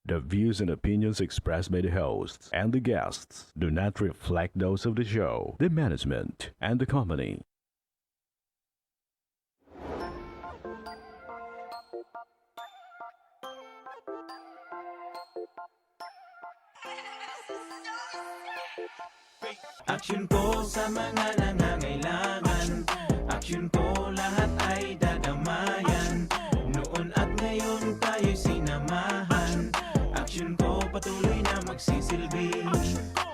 The views and opinions expressed by the hosts and the guests do not reflect those of the show, the management, and the company. Aksyon ko sa mga nangangailangan. Aksyon ko lahat ay dadamayan. Noon at ngayon tayo'y sinamahan. Aksyon ko patuloy na magsisilbi.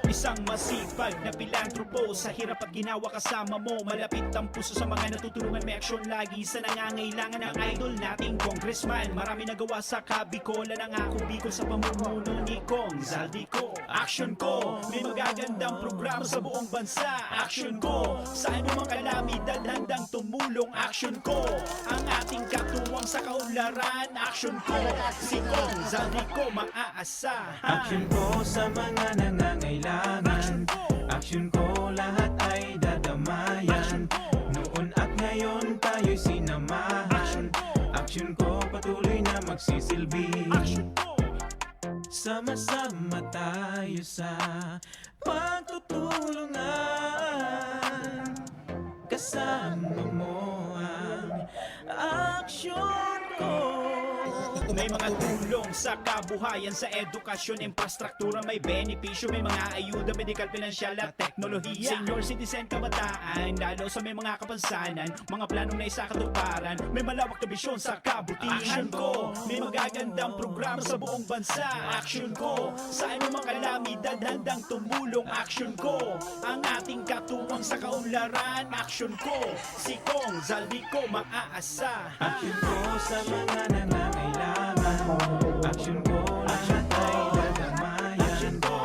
Isang masipag na pilantropo. Sa hirap at ginawa kasama mo. Malapit ang puso sa mga natutulungan. May aksyon lagi sa nangangailangan ng idol nating congressman. Marami nagawa sa Kabicol. Nangako Bicol sa pamumuno ni Kong Zaldico. Aksyon ko, may magagandang programa sa buong bansa. Aksyon ko, sa anumang kalamidad handang tumulong. Aksyon ko, ang ating katuwang sa kaunlaran. Aksyon ko, si Kong Zaldico maaasahan. Aksyon ko sa mga nangangailangan. Aksyon ko lahat ay dadamayan. Noon at ngayon tayo'y sinamahan. Aksyon ko patuloy na magsisilbi. Sama-sama tayo sa pagtutulungan. Kasama mo ang aksyon ko. May mga tulong sa kabuhayan, sa edukasyon, infrastruktura, may benepisyo, may mga ayuda, medikal, pinansyal at teknolohiya. Senior citizen, kabataan, lalo sa may mga kapansanan, mga planong na isakatuparan, may malawak na bisyon sa kabutihan. Aksyon ko, may magagandang programa sa buong bansa. Aksyon ko, sa anumang kalamidad handang tumulong. Aksyon ko, ang ating katuwang sa kaunlaran. Aksyon ko, si Kong Zaldico maaasahan. Aksyon ko sa mga nangangailangan. Aksyon ko lahat ay dadamayan. Aksyon ko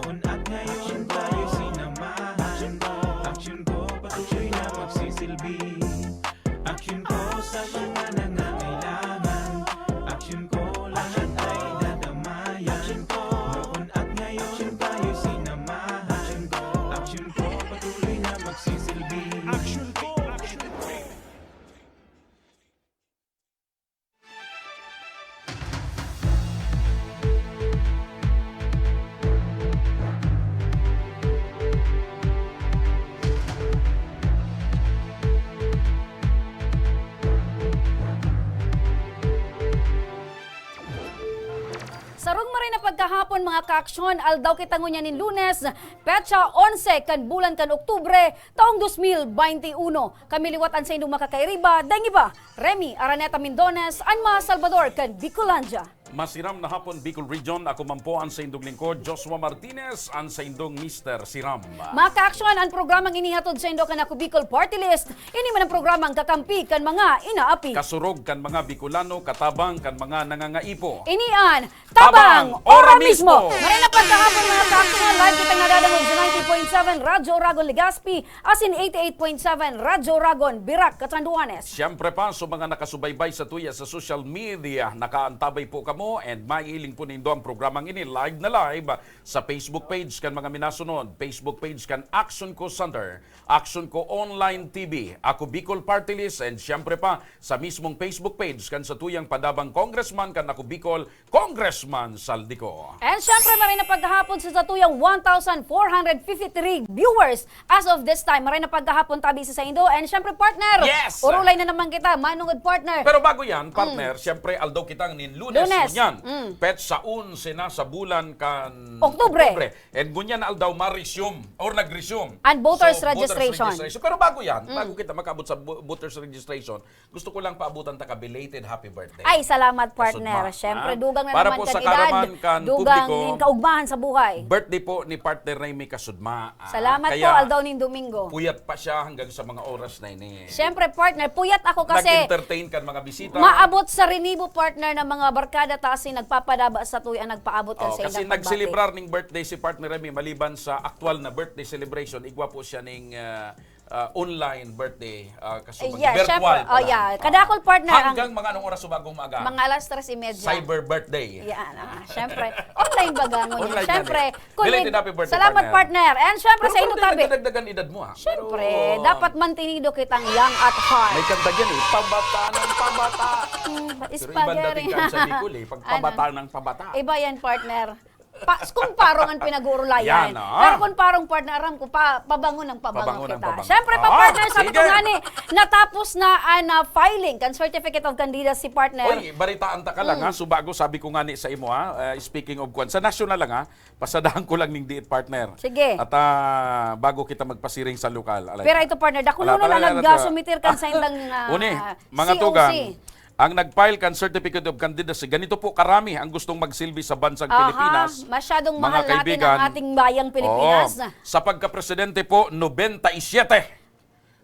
noon at ngayon tayo sinamahan. Aksyon ko patuloy na magsisilbi. Aksyon ko sa mga nangangailangan. Aksyon ko lahat ay dadamayan. Aksyon ko noon at ngayon tayo sinamahan. Aksyon ko patuloy na magsisilbi. Aksyon ko, aksyon ko. Sarong marin na pagkahapon mga kaaksyon, aldaw kita ngunyanin Lunes, petsa 11 kan bulan kan Oktubre, taong 2021. Kami liwatan sa indong makakairiba, dahil iba, Remy Araneta Mindones, Anma Salvador kan Bicolandia. Masiram na hapon Bicol Region, ako mampuan sa indong lingkod, Joshua Martinez, an sa indong Mr. Siram. Mga kaaksyon, ang programang inihatod sa indo kan ako Bicol Party List, ini man ang programang kakampi kan mga inaapi. Kasurog kan mga Bicolano, katabang kan mga nangangaipo. Inian, Tabang, tabang, ora ora mismo. mismo. Marin na pagkahapon mga kaaksyon, live kita nga dadangog sa 90.7 Radyo Oragon Legazpi, as in 88.7 Radyo Oragon, Birac, Catanduanes. Siyempre pa, so mga nakasubaybay sa tuya sa social media, nakaantabay po kamo and maiiling po nindo ang programang ini live na live sa Facebook page kan mga minasunod. Facebook page kan Aksyon Ko Center, Aksyon Ko Online TV, ako Bicol Party List, and siyempre pa sa mismong Facebook page kan sa tuyang padabang congressman kan ako Bicol Congressman Saldico. And syempre marin na pagkahapon sa satuyang 1,453 viewers as of this time. Marin na pagkahapon tabi sa Indo. And syempre partner, Yes! urulay na naman kita, manungod partner. Pero bago yan, partner, siyempre aldaw kitang nin Lunes. Lunes. Ganyan. Pet sa 11 na sa bulan kan Oktubre. And ganyan aldaw ma-resume or nag-resume. And voters registration. Pero bago yan, bago kita makabot sa voters registration, gusto ko lang paabutan ta ka belated happy birthday. Ay, salamat partner. Kasudma, Syempre, ha? dugang na Para naman po kang sa edad, karaman kan dugang publiko, din kaugmahan sa buhay. Birthday po ni partner Remy Kasudma. Salamat Kaya, po, aldaw ning Domingo. puyat pa siya hanggang sa mga oras na ini. Syempre partner, puyat ako kasi Nag-entertain kan mga bisita. maabot sa rinibo partner ng mga barkada tasi nagpapadaba sa tuyo ang nagpaabot kan sa Kasi ilang pagbati. nagselebrar ning birthday si partner Remy maliban sa actual na birthday celebration, igwa po siya ning online birthday kasubag Yeah, virtual. syempre. Oh, pala. yeah. Kadakol partner ang Hanggang mga anong oras subagong maaga. mga alas 3:30. Cyber birthday. Yan, syempre. Online online baga mo yun. Online Siyempre, yan eh. Belated happy birthday, salamat partner. And syempre Pero sa inyo tabi. nagdagdagan edad mo ha. Siyempre, Pero, dapat mantinido kitang young at heart. may kanta dyan eh, pabata ng pabata. Pero ibang dating ka sa Bicol eh, pag pabata ng pabata. Iba yan, partner. Kung parong ang pinag-uurulayan. Yan, ah. Pero kung parong partner, aram ko, pabango ng Pabango ng kita. pabango. Siyempre, Ah, partner, sabi ko sige. nga ni, natapos na filing kan certificate of candidacy partner. Oy, baritaan ta ka lang ha. Subago sabi ko nga ni sa imo ha. Speaking of kwan, sa national lang ha. Pasadahan ko lang ning diit partner. Sige. At bago kita magpasiring sa lokal. Alay. Pero ito, partner, dakulo Ala, na ala, nag-sumitir kan sa indang Uni, mga COC. tugang, ang nag-file kan certificate of candidacy, ganito po karami ang gustong magsilbi sa bansang Pilipinas. Masyadong Mga mahal natin kaibigan, ang ating bayang Pilipinas. Oo. Sa pagka-presidente po, 97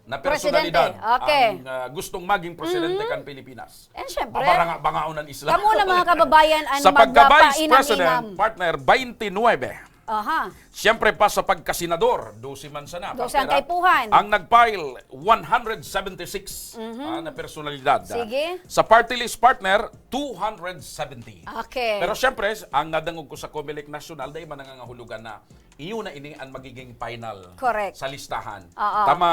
na personalidad Presidente, okay. ang gustong maging presidente kan Pilipinas. And syempre, Bangaon ng Islam. kamo na mga kababayan ang Sa pagka-vice magpapainam-inam. president, partner, 29. Aha. Siyempre pa sa pagkasenador, 12 man sana. 12 partner, ang kaipuhan. Ang nag-file, 176 na personalidad. Sige. Sa party list partner, 270. Okay. Pero siyempre, ang nadangog ko sa Comelec National, dahil man nangangahulugan na iyo na ini ang magiging final Correct. sa listahan. Oo. Tama.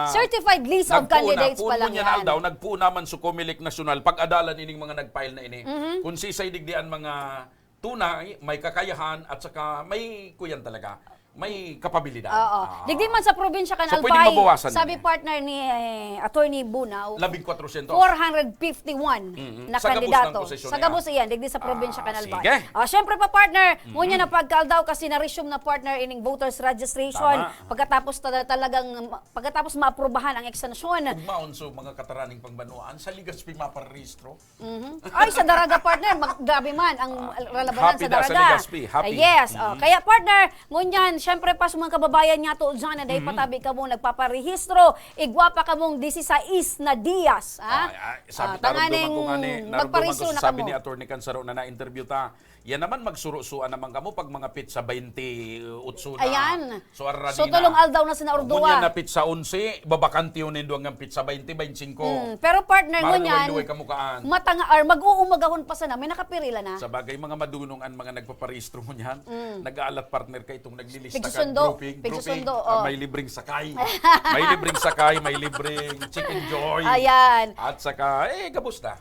Certified list of candidates pa lang yan. yan. Daw, nagpuuna man sa Comelec National, pag-adalan ining mga nag-file na ini, Mm-hmm. kung sisay digdian mga tunay, may kakayahan, at saka may kuyan talaga, may kapabilidad. Oo. Digdi man sa probinsya kan So, Albay, pwedeng mabawasan sabi yun eh. partner ni Attorney Bunaw, 1,400. 451 na Sa gabos kandidato. ng posisyon Sa niya. gabos iyan, digdi sa probinsya kan Albay. sige. Siyempre pa partner, ngunya na pagkal daw kasi na-resume na partner ining voters registration. Tama. Pagkatapos maaprubahan ang ekstensyon. Ugmaon so mga kataraning pangbanuan, sa Ligaspi maparehistro. Ay, sa Daraga partner, grabe man ang ralabanan Happy sa na sa Daraga. Legazpi, happy. Yes. Kaya partner, ngunyan, syempre pa sa mga kababayan nga to dyan na dahil patabi ka mong nagpaparehistro, igwapa ka mong 16 na Diaz. Sabi Tanganing naramdaman ko magparehistro na sabi kamo. ni Atty. Cansaro na na-interview ta. Yan naman magsuro-suan naman kamo pag mga pit sa 28 na. Ayan. So arradina. So tulong aldaw na Ngunyan sinaurduwa. na pit sa 11, babakanti yun nindo ang pit sa 20, 25. Pero partner ngunyan, Maruluway kamukaan. mag-uumagahon pa sana, may nakapirila na. Sa bagay mga madunong ang mga nagpaparehistro mo niyan, nag-aalat partner ka itong naglilista ka Pigsusundo. grouping. Pigsusundo, May libreng sakay. May libreng sakay, may libreng chicken joy. Ayan. At saka, gabos na.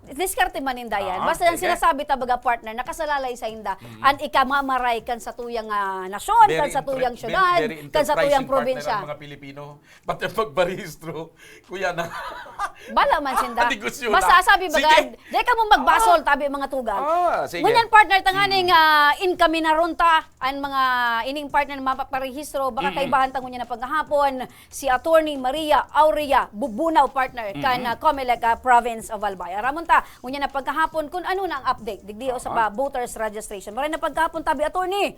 Diskarte man inda yan. Ah, Basta yung sige. sinasabi tabaga partner, nakasalalay sa inda. An ikamamaray kan sa tuyang nasyon, kan sa tuyang syudad, kan sa tuyang probinsya. Ang mga Pilipino. Pati pagbarehistro, kuya na. Bala man sinda. Negosyo na. Basta sabi baga, Sige. di ka mo magbasol, tabi mga tugan. Sige. Ngunyan partner, tanganing income na runta, ang mga ining partner na mapaparehistro, baka kaibahan tango niya na paghahapon, si Attorney Maria Aurea Bubunaw partner, kan Comelec Province of Albay. Aramon ta, ngunyan na pagkahapon, kung ano na ang update, digdi o sa voters registration. Maray na pagkahapon, tabi Attorney.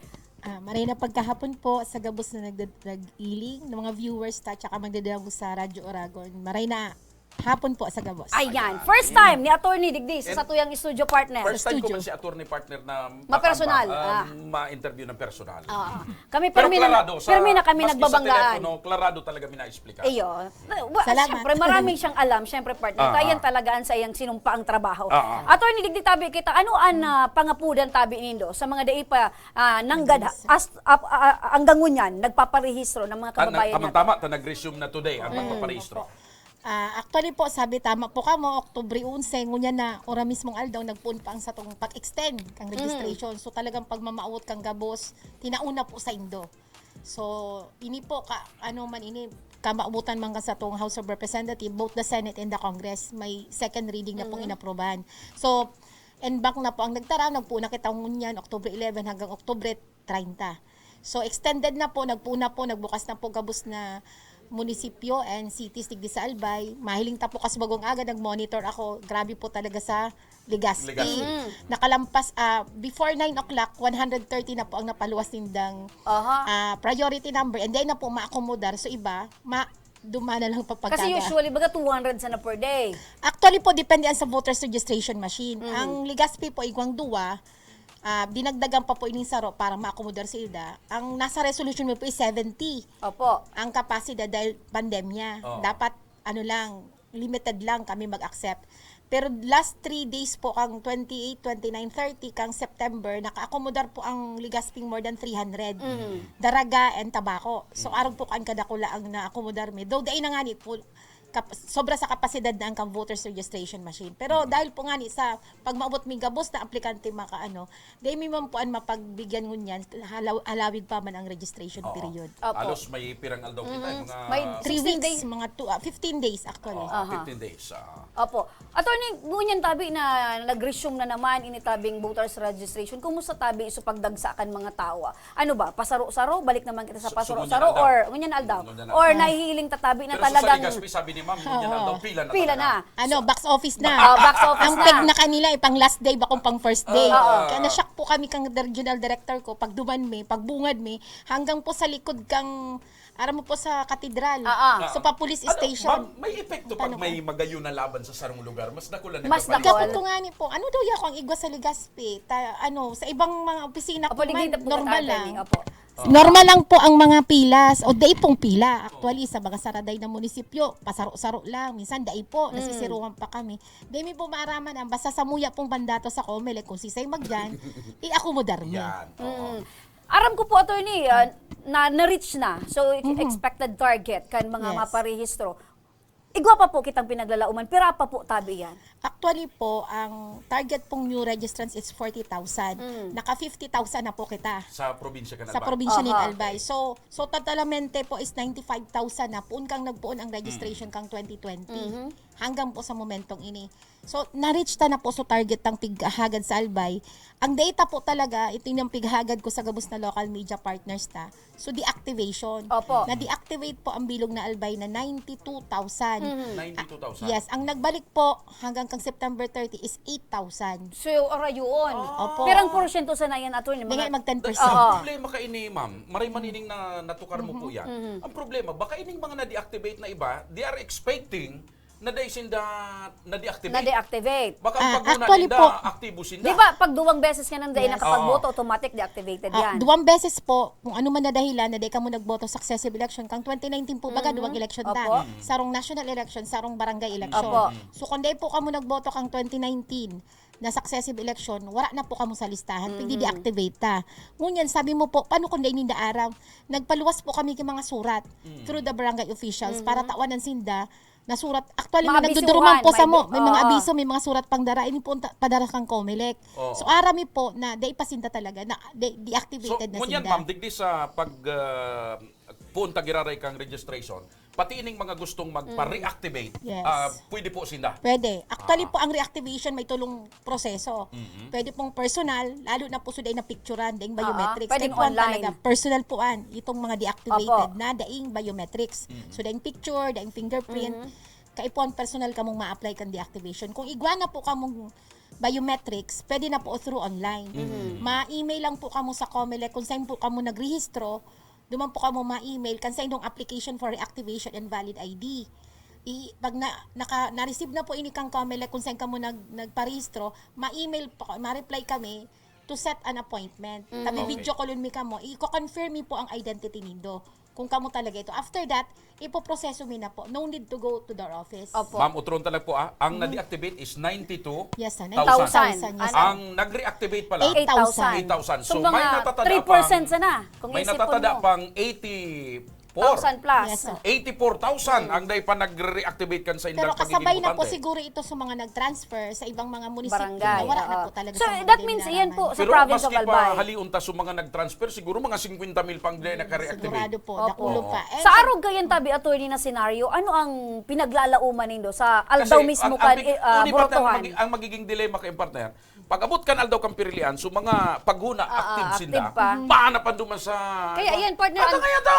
Maray na pagkahapon po sa gabos na nagdag-iling ng mga viewers ta tsaka magdadamo sa Radyo Oragon. Maray na hapon po sa gabos. Ayan, first time ni Attorney Digdi sa tuyang studio partner. First time ko studio. man si attorney partner na Ma-personal, ma-interview ng personal. Kami Pero permi klarado, na kami maski nagbabanggaan. sa telepono, klarado talaga mina-explica. Iyo. Salamat. Siyempre, maraming siyang alam. Siyempre, partner. Kayan talagaan sa iyang sinumpa ang trabaho. Attorney Digdi, tabi kita, ano ang pangapudan tabi nindo sa mga dai pa nanggad ang gangunyan, nagpaparehistro ng mga kababayan natin? Tama-tama, nag-resume na today ang pagpaparehistro. Actually po, sabi tama po ka mo, Oktubre 11, ngunya na, ora mismong aldaw, nagpuon pa ang sa tong pag-extend kang registration. So talagang pagmamaawot kang gabos, tinauna po sa Indo. So, ini po, kamaubutan man ka sa tong House of Representatives, both the Senate and the Congress, may second reading na pong inaprobahan. So, en bank na po ang nagtara, nagpuna kita ngunyan, Oktubre 11 hanggang Oktubre 30. So, extended na po, nagpuna po, nagbukas na po gabos na munisipyo and cities digdi sa Albay. Mahiling ta po kasi bagong aga, nag-monitor ako. Grabe po talaga sa Legazpi. Nakalampas, before 9 o'clock, 130 na po ang napaluwas nindang priority number. And then na po ma-accommodar. So iba, dumana lang papagkaga. Kasi usually, baga 200 sana per day. Actually po, depende yan sa voters registration machine. Ang Legazpi po, igwang duwa, dinagdagan pa po ining saro para ma-accommodar sa ida. Ang nasa resolution mo po is 70. Opo. Ang kapasidad dahil pandemya. Dapat, limited lang kami mag-accept. Pero last 3 days po kang 28, 29, 30 kang September, naka-accommodar po ang Ligasping more than 300. Daraga and tabako. So araw po kan kada kula ang na-accommodar mi. Though dai na nga ni po sobra sa kapasidad na ang kang voters registration machine. Pero dahil po nga ni sa pagmaabot mi gabos na aplikante makaano, dai mi man puan mapagbigyan ngunyan halawig pa man ang registration period. Opo. Halos may pirang aldaw kita, mga May 3 16 weeks, days. mga 15 days actually. 15 days. Opo. Attorney, ngunyan tabi na nag-resume na naman initabing voters registration. Kumusta tabi iso pagdagsakan mga tawa? Ano ba? Pasaro-saro? Balik naman kita sa So, pasaro-saro? ngunyan aldaw. Or ngunyan aldaw? Ngunyan aldaw. Or nahihiling tatabi na Pero sa talagang Ligaspi, sabi ni ma'am, ngunyan aldaw, pila na. pila talaga. na? Ano, box office na. Box office Ang na. peg na kanila pang last day bakong pang first day. Oo. Kaya na-shock po kami kang regional director ko pag duman mi, pag bungad mi, hanggang po sa likod kang ara mo po sa katedral. So pa police station. Ma'am, may epekto pag may magayon na laban sa sarong lugar. Mas nakulan na Mas kapalit. nakul- Kapag ko nga ni po, ano daw ya ko ang igwa sa Ligaspi? Sa ibang mga opisina Opo, ko man, ligid na po normal attorney. lang. Opo. Normal lang po ang mga pilas o dai pong pila. Actually, sa mga saraday na munisipyo, pasaro-saro lang. Minsan dai po, nasisiruhan pa kami. Dai mi po maaraman ang basta sa muya pong bandato sa Comelec kung sisay magdyan, i-accommodar mi. Yan. oo. Aram ko po, attorney, na-reach na. So, expected target kan mga Yes. maparehistro. Igwa pa po kitang pinaglalauman, pira pa po tabi yan. Actually po, ang target pong new registrants is 40,000. Naka 50,000 na po kita Sa probinsya ka na sa ba? probinsya ni Aha. Albay. So totalmente po is 95,000 na puun kang nagpuon ang registration kang 2020. Hanggang po sa momentong ini. So na-reach ta na po so target ng pighagad sa Albay. Ang data po talaga, ito yung pighagad ko sa gabos na local media partners ta. So deactivation. Opo. Na-deactivate po ang bilog na Albay na 92,000. 92,000. Yes, ang nagbalik po hanggang kang September 30 is 8,000. So, ora yun. Opo. Pirang porsyento sa na yan, attorney? Hindi nga mag 10%. Ang problema ka ini, ma'am, maray manining na natukar mo po yan. Ang problema, baka ining mga na-deactivate na iba, they are expecting na dahil sinda na-deactivate. Na-deactivate. Baka ang paguna actually ninda, po, aktibo sinda. Di ba, pag duwang beses ka nang dahil Yes. nakapagboto, automatic deactivated yan. Duwang beses po, kung ano man na dahilan na di ka mo nagboto successive election, kang 2019 po baga, duwang election Opo. ta. Sarong national election, sarong barangay election. Opo. So kung di po ka mo nagboto kang 2019 na successive election, wala na po ka mo sa listahan, pwede deactivate ta. Ngunyan, sabi mo po, paano kung di ninda araw? Nagpaluwas po kami ng mga surat through the barangay officials para tawanan sinda na surat. Actually, Mga may nagduduruman po sa bisuhan, mo. May mga oo. abiso, may mga surat pang dara. Ini po padara kang Comelec. Oo. So, arami po na di pasinda talaga, na So, deactivated na ngunyan, sinda. ma'am, digdi sa pag punta giraray kang registration, pati ining mga gustong magpa-reactivate, Yes. pwede po sinda. Pwede. Actually po, ang reactivation may tulong proseso. Pwede pong personal, lalo na po suday na picturean, daing biometrics. Pwedeng Kaya po, online. talaga, personal po itong mga deactivated Opo. na daing biometrics. So, daing picture, daing fingerprint. Kaya po, personal ka mong ma-apply kang deactivation. Kung igwana po ka mong biometrics, pwede na po through online. Ma-email lang po ka mo sa Comelec kung saan po ka mo nagrehistro, duman po ka mo ma-email kan sa inyong application for reactivation and valid ID. Pag na-receive na po ini kang Comelec kung saan ka mo nagparehistro, ma-email po, ma-reply kami to set an appointment. Tabi Okay. video call mi kamo, i-confirm mi po ang identity nindo. Kung kamo talaga ito. After that, ipoproseso mi na po. No need to go to their office. Opo. Ma'am, utron talag po ang na-deactivate is 92. Yes, sir. 1,000. 9,000. Yes, sir. Ang nag-reactivate pala, 8,000. 8,000. So, So, may mga natatada 3% sana. Kung may isipon natatada mo. pang 84. 1,000 plus. Yes, sir. 84,000 ang day pa nagre-reactivate kan sa Pero indang pagiging kasabay na po botante. siguro ito sa mga nag-transfer sa ibang mga munisipyo. Barangay. Wala na oo. po talaga So, sa mga that hindi means nilalaman. iyan po sa Pero province of maski pa Albay. haliunta sa mga nag-transfer, siguro mga 50,000 pang day naka-reactivate. Sigurado po. Opo. Dakulo pa. And Sa arog gayan tabi attorney na senaryo, ano ang pinaglalauman nindo sa aldaw mismo kan botohan? ang magiging dilema kay partner, pag abot kan aldaw kang pirilian, so mga paghuna active active sinda, pa. paano pa duman sa... Kaya yan, partner, Ata ang- kaya ta!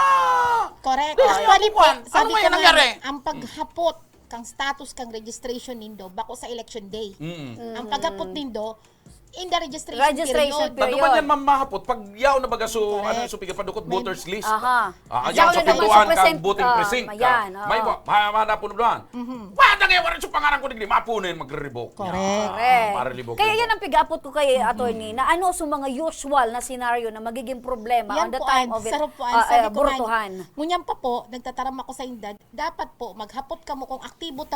correct. Di, Actually po, kaya po, sabi ano ko kaya nangyari? nga, ang paghapot kang status kang registration nindo bako sa election day. Ang paghapot nindo, in the registration Registration period. period. Taduman yan mamahapot. Pag yaw na baga so, Correct. ano yung supiga padukot voters list. Aha. Yaw sa Yaw na naman pintuan sa ka, present- voting precinct ka. Mayan, oo. May mahana po na doon. Wala ngayon, wala sa pangarang ko digli. Mapunin, magre-revoke. Correct. Correct. Para libok. Kaya yan ang pig-apot ko kay attorney na ano sa mga usual na scenario na magiging problema on the time of it, sarap po, sabi ko burtuhan. ngunyan pa po, nagtataram ako sa indad, dapat po, maghapot ka mo kung aktibo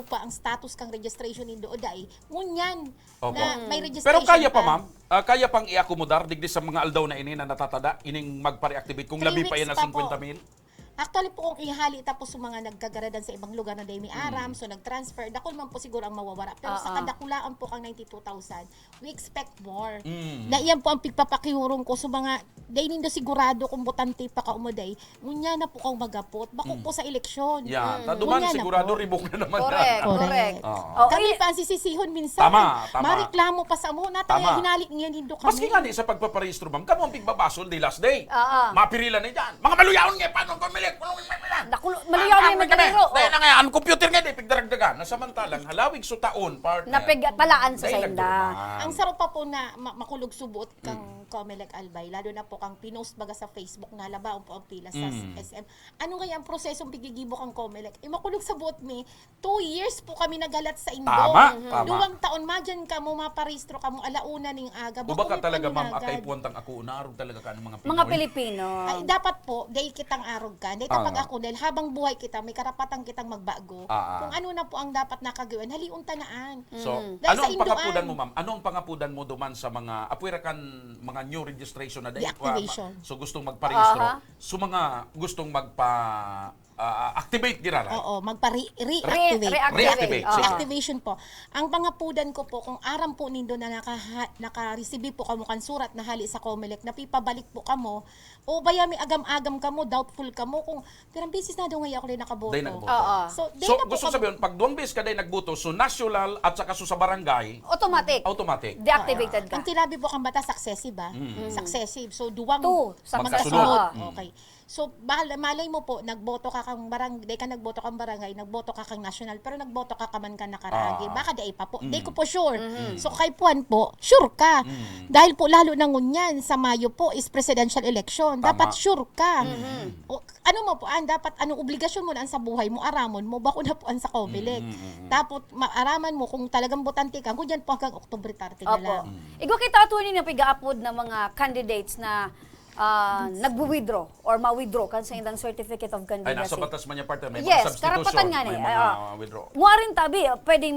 pa ang status kang registration indo o dai, ngunyan Opo. na may registration Pero kaya pa, ka. ma'am, kaya pang i-accommodar digdi sa mga aldaw na ini na natatada, ining magpa-reactivate kung 3 labi pa yan na weeks pa po. 50,000? Actually po kung ihali tapos sa mga nagkagaradan sa ibang lugar na dahil may aram, so nag-transfer, dakol man po siguro ang mawawara. Pero sa kadakulaan po kang 92,000, we expect more. Na iyan po ang pigpapakihurong ko sa mga, dahil nindo sigurado kung botante pa ka umuday, ngunya na po kang magapot, bako po sa eleksyon. Yan. Taduman, Ngunya na sigurado po. ribok na naman. Correct, na. correct. Oo. Oh, Kami eh, pa ang sisisihon minsan. Tama, tama. Mareklamo pa sa mo na tayo Tama. hinalik ngayon hindo kami. Maski nga ni sa pagpaparehistro, ma'am, kamo ang pigbabasol di last day. Oo. Mapirila na dyan. Mga maluyaon nga, paano ko milik? maluyaw na yung magkalero. Dahil na nga, ang computer nga, di pigdaragdagan. Nasamantalang, halawig su taon, partner. Napigtalaan sa Dahil senda. nagduman. Ang sarap pa po na makulog subot kang Comelec Albay, lalo na po kang pinost baga sa Facebook na labaw po ang pila sa SM. Ano kaya ang prosesong pigigibok ang Comelec? Makulog sa buot mi, 2 years po kami nagalat sa Indo. Tama, tama. 2 taon, madyan ka mo, maparehistro ka mo, alauna ning aga. O baka Bako, talaga, may ma'am, panunagad. akay puwantang ako, naarog talaga ka ng mga Pinoy. Mga Pilipino. Ay, dapat po, dahil kitang arog ka, dahil kapag ako, dahil habang buhay kita, may karapatan kitang magbago. Kung ano na po ang dapat nakagawin, haliun tanaan. So, Dahil ano sa ang Indoan. pangapudan mo, ma'am? Ano ang pangapudan mo duman sa mga apwirakan mga new registration na dahil Deactivation. so gustong magparehistro. Aha. So mga gustong activate girara. Oo, magpa-reactivate. Reactivate. Oo. Reactivation po. Ang pangapudan ko po, kung aram po nindo na naka-receive po kamo kan surat na hali sa Comelec, napipabalik po kamo, o baya may agam-agam kamo, doubtful kamo, kung tirang bisis na daw ngayon ako rin nakaboto. Day nagboto. Oo. So, day So, na po gusto sabihin, pag duwang beses ka day nagboto, so national at saka so sa barangay, Automatic. automatic. Deactivated ka. Ang tinabi po kang bata, successive ba? Successive. So, duwang Two, sa magkasunod. magkasunod. Okay. So, malay mo po, nagboto ka kang barangay, ka nagboto kang barangay, nagboto ka kang national, pero nagboto ka man ka nakaragi. Baka di pa po. Di ko po sure. So, kay Puan po, sure ka. Dahil po, lalo na ngunyan, sa Mayo po is presidential election. Tama. Dapat sure ka. O, ano mo po, dapat, anong obligasyon mo na sa buhay mo, aramon mo, bako na po sa Comelec. Tapos, maaraman mo, kung talagang botante ka, kung dyan po hanggang October 30 na lang. Opo. Igwa kita ito na piga-upload ng mga candidates na nag-withdraw or ma-withdraw kan sa indang certificate of Ay, candidacy. nasa batas man yung partner. May mga Yes, substitution. karapatan nga ni. May mga withdraw. Muarin tabi, pwedeng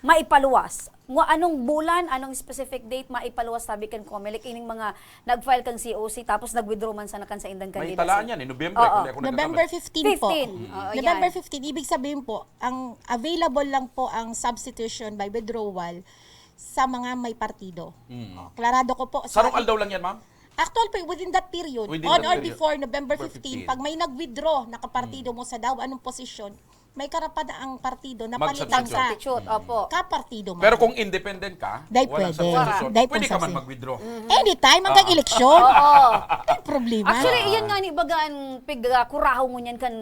maipaluwas. Anong bulan, anong specific date maipaluwas tabi kan Comelec ining mga nag-file kang COC tapos nag-withdraw man sa nakan sa indang May candidacy. talaan yan, November. Oo. kung di ako November nagkakamali. 15 po. 15. Oo, November yan. 15, ibig sabihin po, ang available lang po ang substitution by withdrawal sa mga may partido. Klarado ko po. Sarong aldaw lang yan, ma'am? Actual po, within that period, Within on that or period. before November November 15, pag may nag-withdraw na kapartido mo sa daw anong posisyon, may karapatan ang partido na palitan sa Substitute, opo. kapartido mo. Pero kung independent ka, Dahil walang pwede. substitution, Dahil pwede ka man substitution. mag-withdraw. Anytime, hanggang eleksyon. Ay, problema. Actually, iyan nga ni bagaan kurahaw mo niyan kan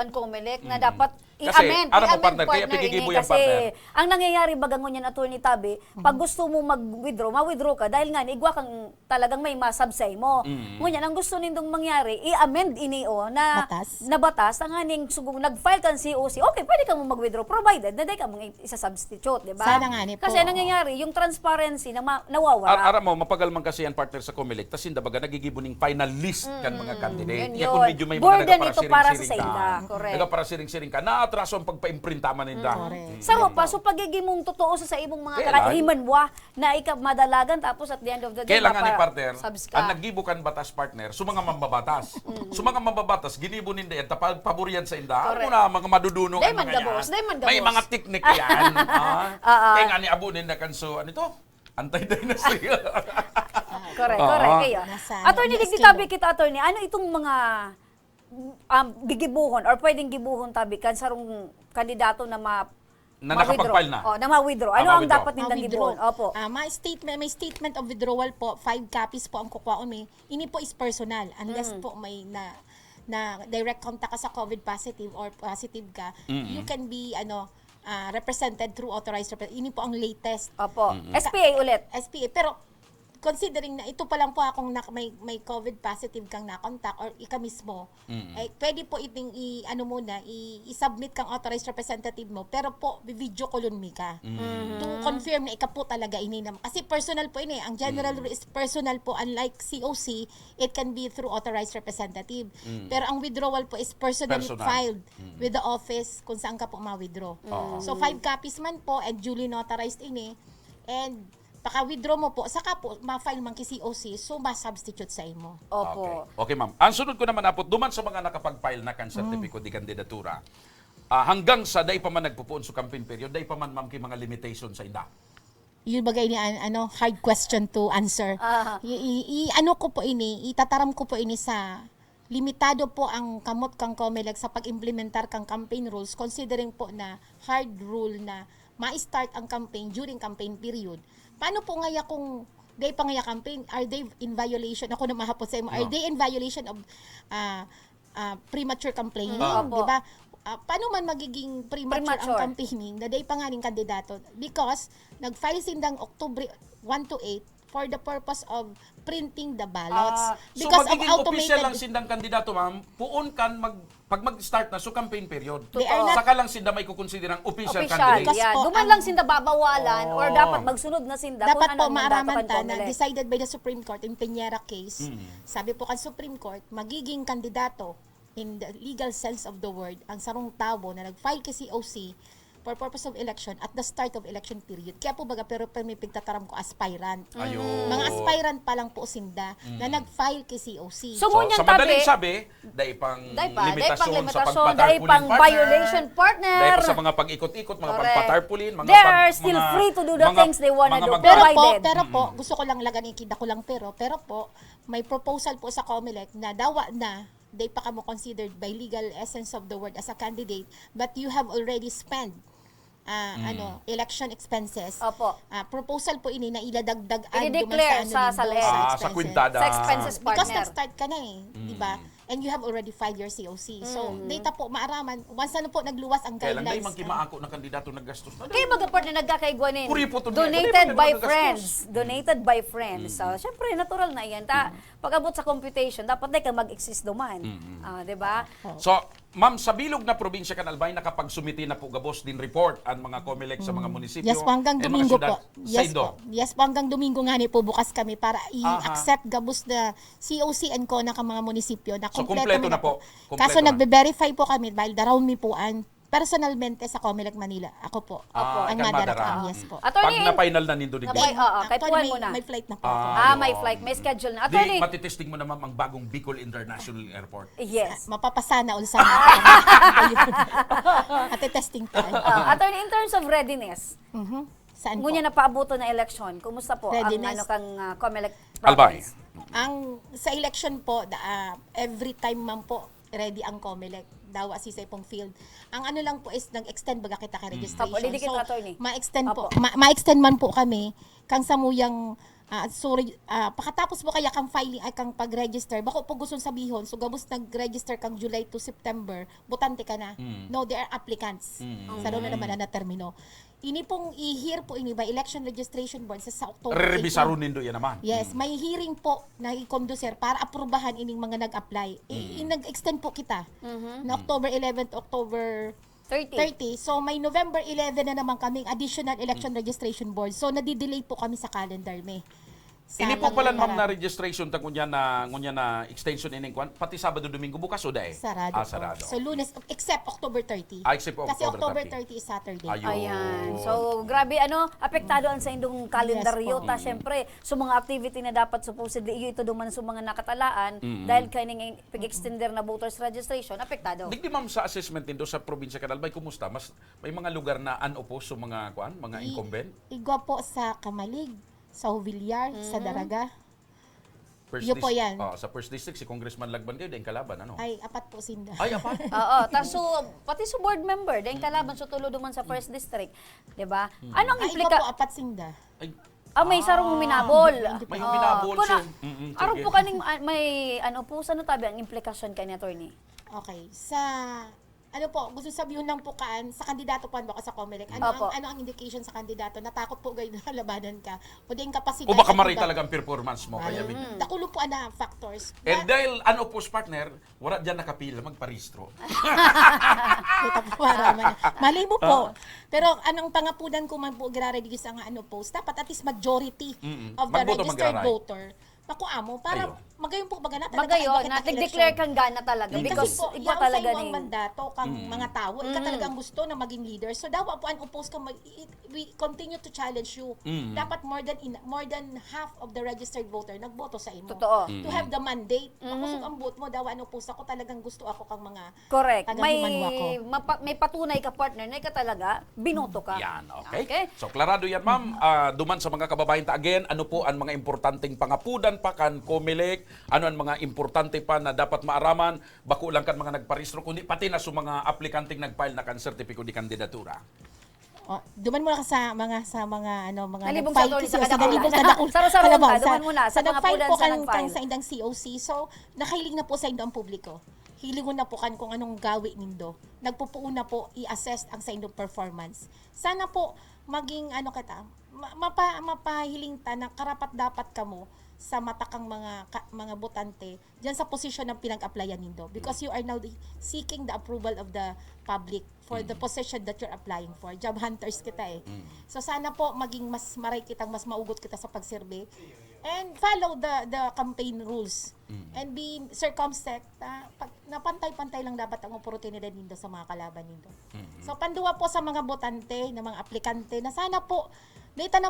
Comelec na dapat Kasi, i-amend. ano mo, I-amend, partner, kaya pigigibo ini. yung Kasi partner. ang nangyayari bagang niyan attorney Tabi, pag gusto mo mag-withdraw, ma-withdraw ka dahil nga igwa kang talagang may masabsay mo. Ngunyan, ang gusto nindong mangyari, i-amend ini na Batas. na batas ang aning sugong nag-file kang COC. Okay, pwede ka mo mag-withdraw provided na di ka mo isa-substitute, di ba? Sana nga ni po. Kasi ang nangyayari, yung transparency na nawawala. Aram mo, mapagal man kasi yan partner sa Comelec, tas hindi baga nagigibuning final list kan mga candidate. Yun Kaya yun. kung medyo may Burden mga ito para sa nagapara-siring-siring sainda. ka, Correct. nagapara-siring-siring ka, naatraso ang pagpa-imprintaman ninda. Saro pa, so pagiging mong totoo sa imong mga Kailan? himanwa na ikaw madalagan tapos at the end of the day, Kailangan ni partner, subs ka. ang naggibukan batas partner, so mga mambabatas. So mga mambabatas, ginibo ninda yan, tapag paburiyan sa inda. Correct. Ano na, mga madudunong Day ang man mga gabos, yan. day man May gabos. mga teknik yan. Kaya nga ni Abu ninda kanso, ano to? Anti-dynasty. Correct, Oo. correct kayo. Nasa Attorney, esquema. digditabi kita, attorney, ano itong mga gigibuhon or pwedeng gibuhon tabi kan sarong kandidato na Na ma-withdraw? nakapag-file na. Oh, na ma-withdraw. Ano ang ma-withdraw. dapat nindang gibuhon? Opo. May statement of withdrawal po, 5 copies po ang kukuhaon may. Ini po is personal unless po may na direct contact ka sa COVID positive or positive ka, you can be represented through authorized representative. Ini po ang latest Opo. SPA ulit. SPA. Pero considering na ito pa lang po akong may COVID positive kang na-contact or ika mismo, pwede po iting i-submit kang authorized representative mo, pero po, video call mi ka. To confirm na ika po talaga ini naman. Kasi personal po ini. Ang general rule is personal po. Unlike COC, it can be through authorized representative. Pero ang withdrawal po is personally Personal. filed with the office kung saan ka po ma-withdraw. So, 5 copies man po and duly notarized ini. And paka-withdraw mo po, saka po, ma-file man ki COC, so ma-substitute sa imo. Opo. Okay, ma'am. Ang sunod ko naman apot, duman sa mga nakapag-file na kan certificate di kandidatura, hanggang sa day pa man nagpupuon sa campaign period, day pa man ma'am kay mga limitation sa inda. Yun bagay ni hard question to answer. Itataram ko po ini sa limitado po ang kamot kang COMELEC sa pag-implementar kang campaign rules, considering po na hard rule na ma-start ang campaign during campaign period. Paano po ngaya kung day pa ngaya campaign, are they in violation? Ako na mahapot sa imo, are they in violation of premature campaigning? Di ba? Paano man magiging premature ang campaigning na day pa nga ning kandidato? Because nag-file sindang October 1 to 8 for the purpose of printing the ballots. So Because of magiging official automated lang sindang kandidato, ma'am, puon kan pag mag-start na so campaign period. They are not- Saka lang sinda may kukonsiderang official Official. candidate. Because Yan. po, Duman lang sinda babawalan or dapat magsunod na sinda dapat kung po ano ang maaraman mandato ta kan na COMELEC. decided by the Supreme Court in Peñera case. Sabi po kan Supreme Court, magiging kandidato in the legal sense of the word ang sarong tao na nag-file kay COC for purpose of election at the start of election period. Kaya po baga, pero may pigtataram ko aspirant. Ayun. Mga aspirant pa lang po sinda na nag-file kay COC. So, So, ngunyan sa madaling tabi, sabi, dahil pang dahil pang limitasyon sa limitasyon, pagpatarpulin dahil pang partner, violation partner. dahil pa sa mga pag-ikot-ikot, mga Correct. pagpatarpulin, mga They are still free to do the things they wanna do. Provided. Pero po, gusto ko lang lagan ikida ko lang pero po, may proposal po sa COMELEC na dawa na they pa kamo considered by legal essence of the word as a candidate, but you have already spent election expenses. Opo. Proposal po ini na iladagdag I-declare sa SALED. Sa kwintada. Sa expenses Because partner. nag-start ka na di ba? And you have already filed your COC. So, data po maaraman. Once na po nagluwas ang Kaya lang dahil guidelines. man kimaako na kandidato naggastos na. Kaya mga partner nagkakaigwanin. Puri po to niya. Donated Puri po by niya friends. Donated by friends. So, syempre, natural na yan. Pag-abot sa computation, dapat na ka mag-exist duman. Di ba? So, ma'am, sa bilog na probinsya kan Albay, nakapagsumiti na po gabos din report ang mga COMELEC sa mga munisipyo. Yes po, hanggang and mga Domingo syudad po. sa Yes Indo. po. Yes po, hanggang Domingo nga ni po bukas kami para i-accept gabos na COC and CONA ka mga munisipyo na So, kompleto kumpleto na na po. Kumpleto Kaso na. nagbe-verify po kami dahil daraw mi po an personalmente sa COMELEC Manila. Ako po. ang ikaw madara madara. ko. Yes po. Pag Attorney, na-final na nindo digdi. Napay- oo, kahit Actually, puwan mo na. may flight na po ako. may flight, may schedule na. Di, Attorney, matitesting mo naman ang bagong Bicol International Airport. yes. Mapapasana ul sana. Ate testing tayo. Attorney, in terms of readiness, Saan po? ngunya na paabuto na election, kumusta po Readiness. ang kang COMELEC Albay. province? Ang sa election po, every time man po ready ang COMELEC. Dawa si pong field. Ang ano lang po is nag-extend baga kita ka registration. Opo, didikit ka, attorney. ma-extend po. Opo. Ma-extend man po kami kang samuyang pakatapos po kaya kang filing ay kang pag-register. Bako po gusto sabihon, so gabos nag-register kang July to September, botante ka na. No, they are applicants. Sa doon na naman na termino. Ini pong i-hear po ini by Election Registration Board sa October 18. Revisaron nindo yan naman. Yes, may hearing po na i-conducer para aprubahan ining mga nag-apply. Nag-extend po kita na October 11 to October 30. So may November 11 na naman kaming additional election registration board. So nadidelay po kami sa calendar me. Ini po pala ma'am na registration ta ngunya na extension ining kwan pati Sabado Domingo bukas o dai. Sarado. po. Sarado. So Lunes except October 30. Except Kasi October October 30 is Saturday. Ayun. Ayan. So, grabe, apektado ang sa indong kalendaryo. Yes po. Ta, syempre, sa mga activity na dapat supposedly, iyo ito duman sa mga nakatalaan, dahil kaning pag-extender na voters registration, apektado. Digdi ma'am sa assessment nindo sa probinsya kan Albay kumusta? Mas may mga lugar na unoppose sa mga kwan, mga incumbent. Igwa po sa Kamalig, sa Huvillar, sa Daraga. First Yun po yan. sa first district si Congressman Lagban kayo din kalaban ano? Ay, apat po sinda. Ay apa? Oo, taso pati sa board member, dahil kalaban sa tulo duman sa first district, 'di ba? Anong Ay, igwa implika? po apat sinda. Ay, May sarong huminabol. may huminabol, Kuna, so, araw sige. po kaning may ano po sa tabi ang implikasyon kay ni attorney. Okay. Sa Ano po, gusto sabihin lang po sa kandidato po ba sa COMELEC? Opo. Ano ang indication sa kandidato? Natakot po kayo na labanan ka? O di yung kapasita? O baka maray talagang performance mo. Kaya Nakulo po na factors. And dahil ano po, partner, wala dyan nakapila, magparistro. Kita po, malay mo po. Pero anong pangapunan ko man po, gira-reduce ang post, dapat at least majority of the Magboto, registered mag-aray. voter makuamo para Ayo. magayon po baga na talaga Magayon, bakit na ang declare election. kang gana talaga. Because Kasi po, iba yung talaga sa ni... ang mandato kang mga tao, ika talaga ang gusto na maging leader. So daw po ang oppose ka we continue to challenge you. Dapat more than half of the registered voter nagboto sa imo. Totoo. To have the mandate. Makusog ang vote mo daw ano oppose ako talagang gusto ako kang mga Correct. taga-Himanwa ko. May patunay ka, partner, na ika talaga, binoto ka. Yan, okay? So, klarado yan, ma'am. Duman sa mga kababayan ta again, ano po ang mga importanteng pangapudan pa kan COMELEC, ano ang mga importante pa na dapat maaraman, bako lang kan mga nagparehistro, kundi pati na sa mga aplikanteng nagfile na kan sertipiko di kandidatura. Duman muna ka sa mga mga Nalibog sa attorney sa Kadakula. nalibog sa Kadakula. Sarap-sarap Alam mo, ka, duman muna sa mga nag-file pulan po sa kang nag-file. sa indang COC. So, nakahiling na po sa indang publiko. Hilingon na po kan kung anong gawi nindo. Nagpupuuna po i-assess ang sa indong performance. Sana po maging mapahiling ta na karapat dapat kamo sa matakang mga botante diyan sa posisyon ng pinag-applyan nindo because you are now seeking the approval of the public for the position that you're applying for. Job hunters kita eh. So sana po maging mas maray kitang mas maugot kita sa pagserbe and follow the campaign rules and be circumspect na pantay-pantay lang dapat ang oportunidad nindo sa mga kalaban nindo. So panduwa po sa mga botante, na mga aplikante na sana po data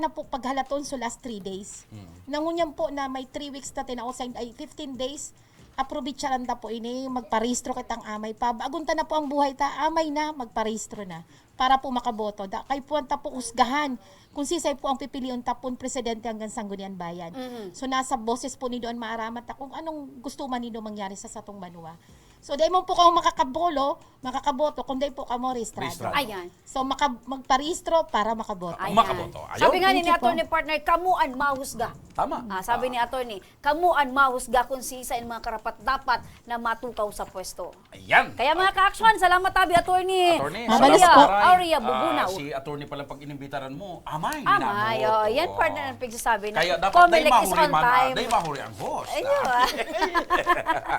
na po paghalaton so last 3 days. Nangunyan po na may 3 weeks na tinausign ay 15 days. Aprobitsaran ta po ini magparehistro kitang amay pa. Bagunta na po ang buhay ta, amay na magparehistro na para po makaboto. Kay po ta po usgahan kung sisay po ang pipilion tapon presidente hanggang Sangguniang Bayan. So nasa boses po ni doon maaramat ta kung anong gusto man nido mangyari sa satong banwa. So dahil mo po kamo makakaboto kung dahil po kamo rehistrado. Rehistrado. Ayan. So makaparehistro para makaboto. Ayan. Makaboto. Ayaw. Sabi nga ni Thank you attorney partner, kamuan mahusga. Tama. Sabi ni attorney, kamuan mahusga kung sisa mga karapat dapat na matukaw sa pwesto. Ayan. Kaya mga ka-action, salamat tabi attorney. Attorney, Mabalas salamat, po. Aray. Aurea Bubunaw. Si attorney pala pag inimbitaran mo, amay. Amay, minaboto. yan partner ang pagsasabi na Kaya dapat COMELEC is on time. Day mahuri ang host. Ayun.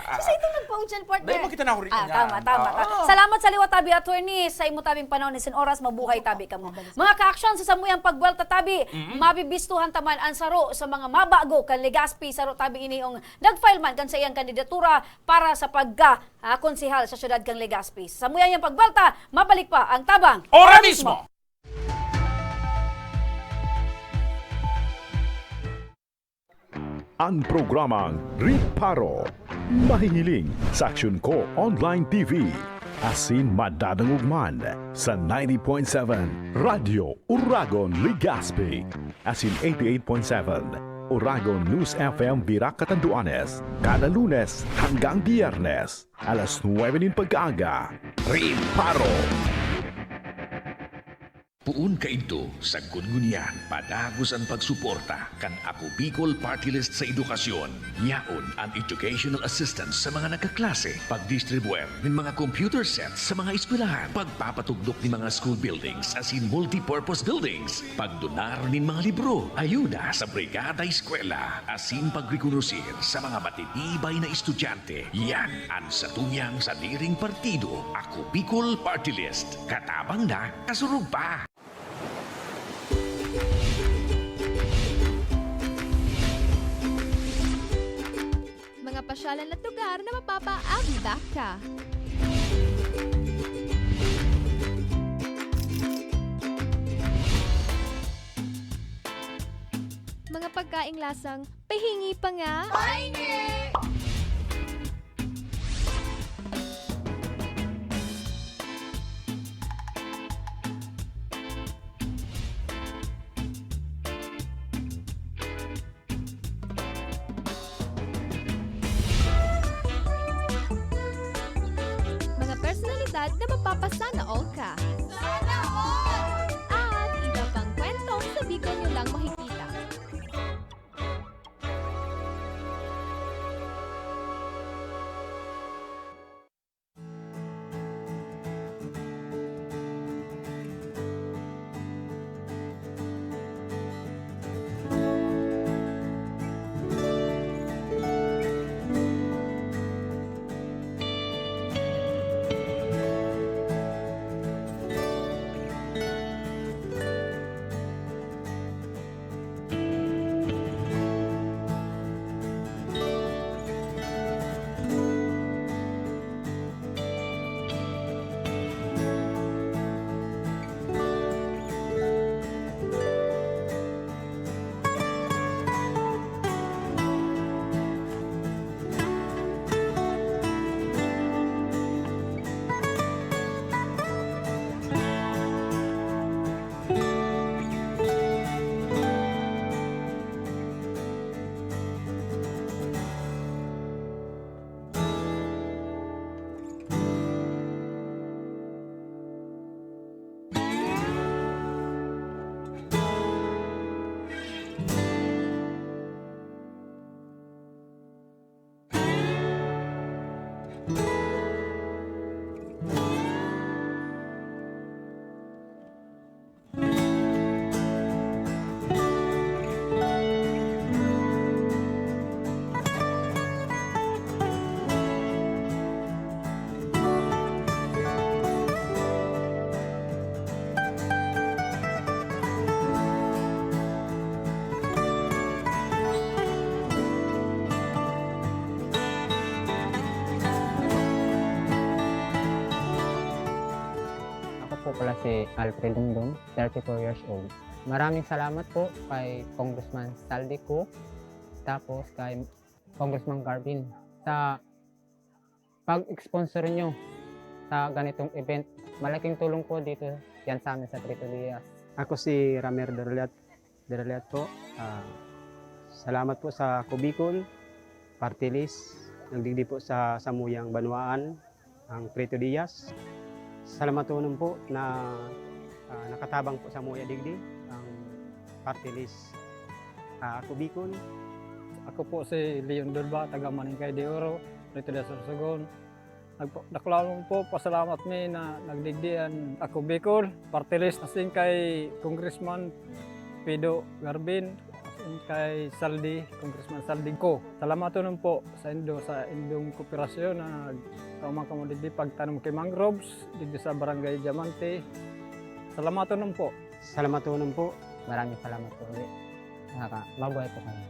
Kasi ito nagpa-auction partner. Dahil mo kita nahuri yan. Tama. Ah. Salamat sa liwa tabi attorney. Sa imo tabing panahon isin oras mabuhay tabi kamo. Mga ka-action sa samuyang pagwelta tabi, mabibistuhan taman ang saro sa mga mabago kan Legazpi saro tabi iniong nagfile man kan sa iyang kandidatura para sa konsehal sa syudad kang Legazpi. Sa samuyang yang pagwelta, mabalik pa ang tabang. Ora mismo. Ang programang Riparo. Mahihiling sa Aksyon Ko Online TV. Asin madadangugman sa 90.7 Radio Uragon Legazpi. Asin 88.7 Uragon News FM Vira Catanduanes. Kada Lunes hanggang Biyernes. Alas 9 ng pag-aaga. Riparo. Puun kaidto sa Gungunyan, padagos ang pagsuporta kan Ako Bicol Party List sa edukasyon. Yaon ang educational assistance sa mga nagkaklase, pagdistribuer ng mga computer sets sa mga eskwelahan, pagpapatugdok ng mga school buildings as in multi-purpose buildings, pagdonar ng mga libro, ayuda sa brigada eskwela, as in pagrekonosir sa mga matitibay na estudyante. Yan ang satuyang sa diring partido, Ako Bicol Party List. Katabang na, kasurug pa! Mga pasyalan at lugar na mapapaabida ka. Mga pagkaing lasang pahingi pa nga. Mga personalidad na mapapasana all ka. At iba pang kwento sa Bicol nyo lang makikita. po pala si Alfred Dungdung, 34 years old. Maraming salamat po kay Congressman Saldi Cook, tapos kay Congressman Garvin sa pag-sponsor nyo sa ganitong event. Malaking tulong po dito yan sa amin sa Trito Diaz. Ako si Ramer Deraliat po. Salamat po sa Kubicol, Party List, nagdigdi po sa Samuyang Banwaan, ang Trito Diaz. Salamat po na nakatabang po sa Muya Digdi, ang Party List Kubicol. Ako po si Leon Durba, taga Maningkay de Oro, Trito Diaz Sorsogon. Naklalong po, pasalamat mi na nagdigdian ako Bicol, party list asin kay Congressman Pedro Garbin, asin kay Saldi, Congressman Saldi ko. Salamat nun po sa indong kooperasyon na kaumang kamo digdi pagtanong kay mangroves, digdi sa Barangay Diamante. Salamat nun po. Salamat po. Maraming salamat po ulit. Mabuhay po kami.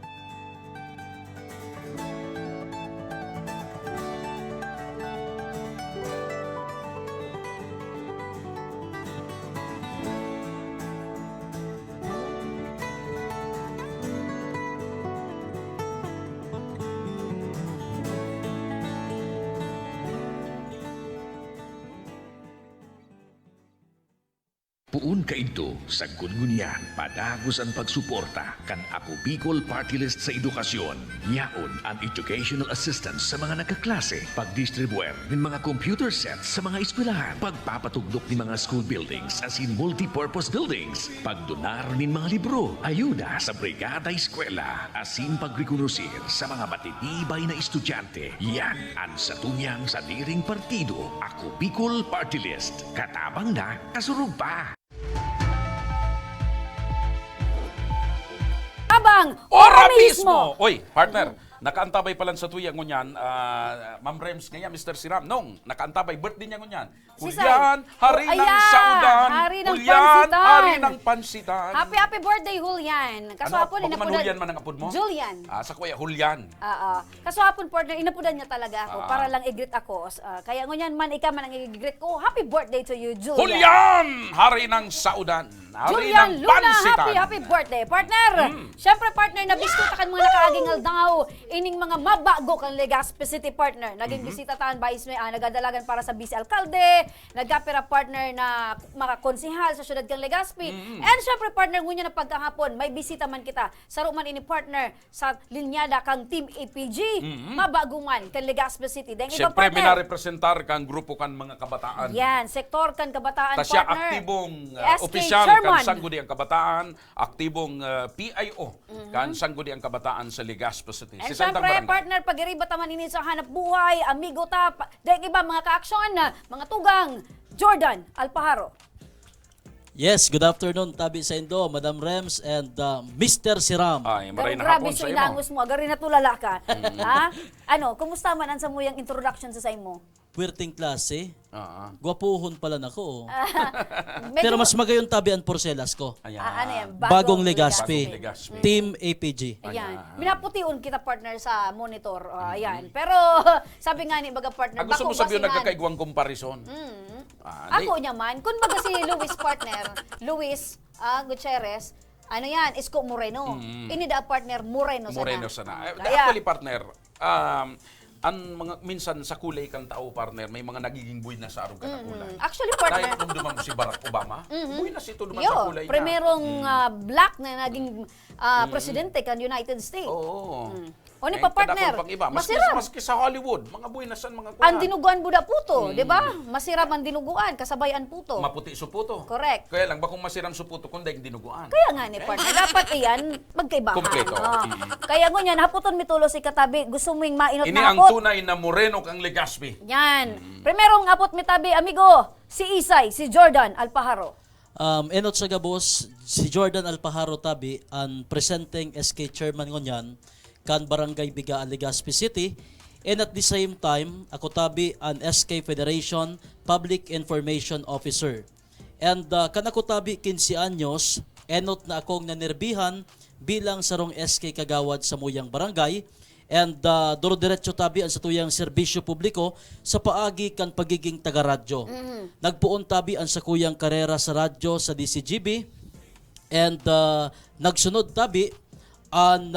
Puun kaidto sa Gudgunyan, padagos ang pagsuporta kan Ako Bicol Party List sa edukasyon. Yaon ang educational assistance sa mga nagkaklase, pagdistribuer ng mga computer sets sa mga eskwelahan, pagpapatugdok ng mga school buildings as in multipurpose buildings, pagdonar ng mga libro, ayuda sa brigada eskwela, asin pagrekonusir sa mga matitibay na estudyante. Yan ang satuyang sa diring partido, Ako Bicol Party List. Katabang na, kasurug pa! Abang Ora mismo! Oy, partner, nakaantabay pa lang sa tuya ngunyan, Ma'am Rems ngayon, Mr. Siram, nung nakaantabay, birthday niya ngunyan. Hulyan, hari ng saudan. Hari ng Hulyan, pansitan. hari ng pansitan. Happy birthday, Julian. Kaswapon, Ano, baka man Hulyan man ang apod mo? Julian. Sa kuya, Hulyan. Kaswapon, partner, inapudan niya talaga ako para lang i-greet ako. Kaya ngunyan man, ikaw man ang i-greet ko. Happy birthday to you, Julian. Hulyan, hari ng saudan. Hari Julian ng Luna, pansitan. happy birthday, partner. Siyempre, partner, nabiskuta kan mga nakaaging aldaw, ining mga mabago kang Legazpi City, partner. Naging bisita taan ba isme, nagadalagan para sa vice alkalde, nagkapira partner na mga konsihal sa syudad kang Legazpi. And siyempre, partner, ngunya na pagkahapon, may bisita man kita. Saro man ini partner sa linyada kang Team APG, mabaguman kang Legazpi City. Dahil iba, Siyempre, partner. minarepresentar kang grupo kan mga kabataan. Yan, sektor kan kabataan, Ta siya partner. aktibong SK opisyal Chairman. kan Sangguni ang Kabataan, aktibong PIO kan Sangguni ang Kabataan sa Legazpi City. And Si Santang syempre, Barangay. partner, pag-iriba taman ini sa hanap buhay, amigo ta, dahil iba mga ka-aksyon, mga tugang, Jordan Alpaharo. Yes, good afternoon, Tabi sa Indo, Madam Rems, and Mr. Siram. Ay, maray na Grabe hapon sa sa imo. idangos mo, agari natulala ka. Ha? Ano, kumusta man ang sa muyang introduction sa mo? Puwerteng klase. Gwapuhon pala na ko. Medyo- Pero mas magayon Tabi ang porselas ko. Ayan. ano yan? Bagong Legazpi. Bagong Legazpi. Team APG. Ayan. Minaputiun kita, partner, sa monitor. Ayan. Pero, sabi nga ni baga partner, Gusto mo bako sabihin basingan. nagkakaigwang comparison? Ako naman, kung baga si Luis partner, Luis Gutierrez, ano yan, Isko Moreno. Ini da partner Moreno sana. Moreno sana. Kaya, Actually, partner, ang mga minsan sa kulay kang tao, partner, may mga nagiging buhay na sa araw ka na kulay. actually, Dahil partner, nung duman si Barack Obama, buhay na si ito duman sa yo, kulay niya. primerong black na naging presidente kan United States. Oo. O ni pa partner, Pang iba. Maski, masira. maski sa Hollywood, mga buhay na san mga kuha. Ang dinuguan buda puto, di ba? Masira man dinuguan, kasabayan puto. Maputi suputo. Correct. Kaya lang, bakong masirang suputo kung dahil dinuguan. Kaya nga ni partner, dapat iyan magkaibahan. Kompleto. Kaya ngunyan, haputon mitulo si katabi, gusto mong mainot Ini na ang hapot. tunay na Moreno kang Legazpi. Yan. Primerong apot mi tabi, amigo, si Isay, si Jordan Alpaharo. Enot sa gabos, si Jordan Alpaharo Tabi, ang presenting SK Chairman ngunyan, kan Barangay Bigaan, Legazpi City. And at the same time, ako Tabi, ang SK Federation Public Information Officer. And kan ako Tabi, 15 anyos, enot na akong nanirbihan bilang sarong SK Kagawad sa Muyang Barangay. and duro-diretso tabi ang sa tuyang serbisyo publiko sa paagi kan pagiging taga-radyo. Nagpuon tabi ang sa kuyang karera sa radyo sa DCGB and nagsunod tabi ang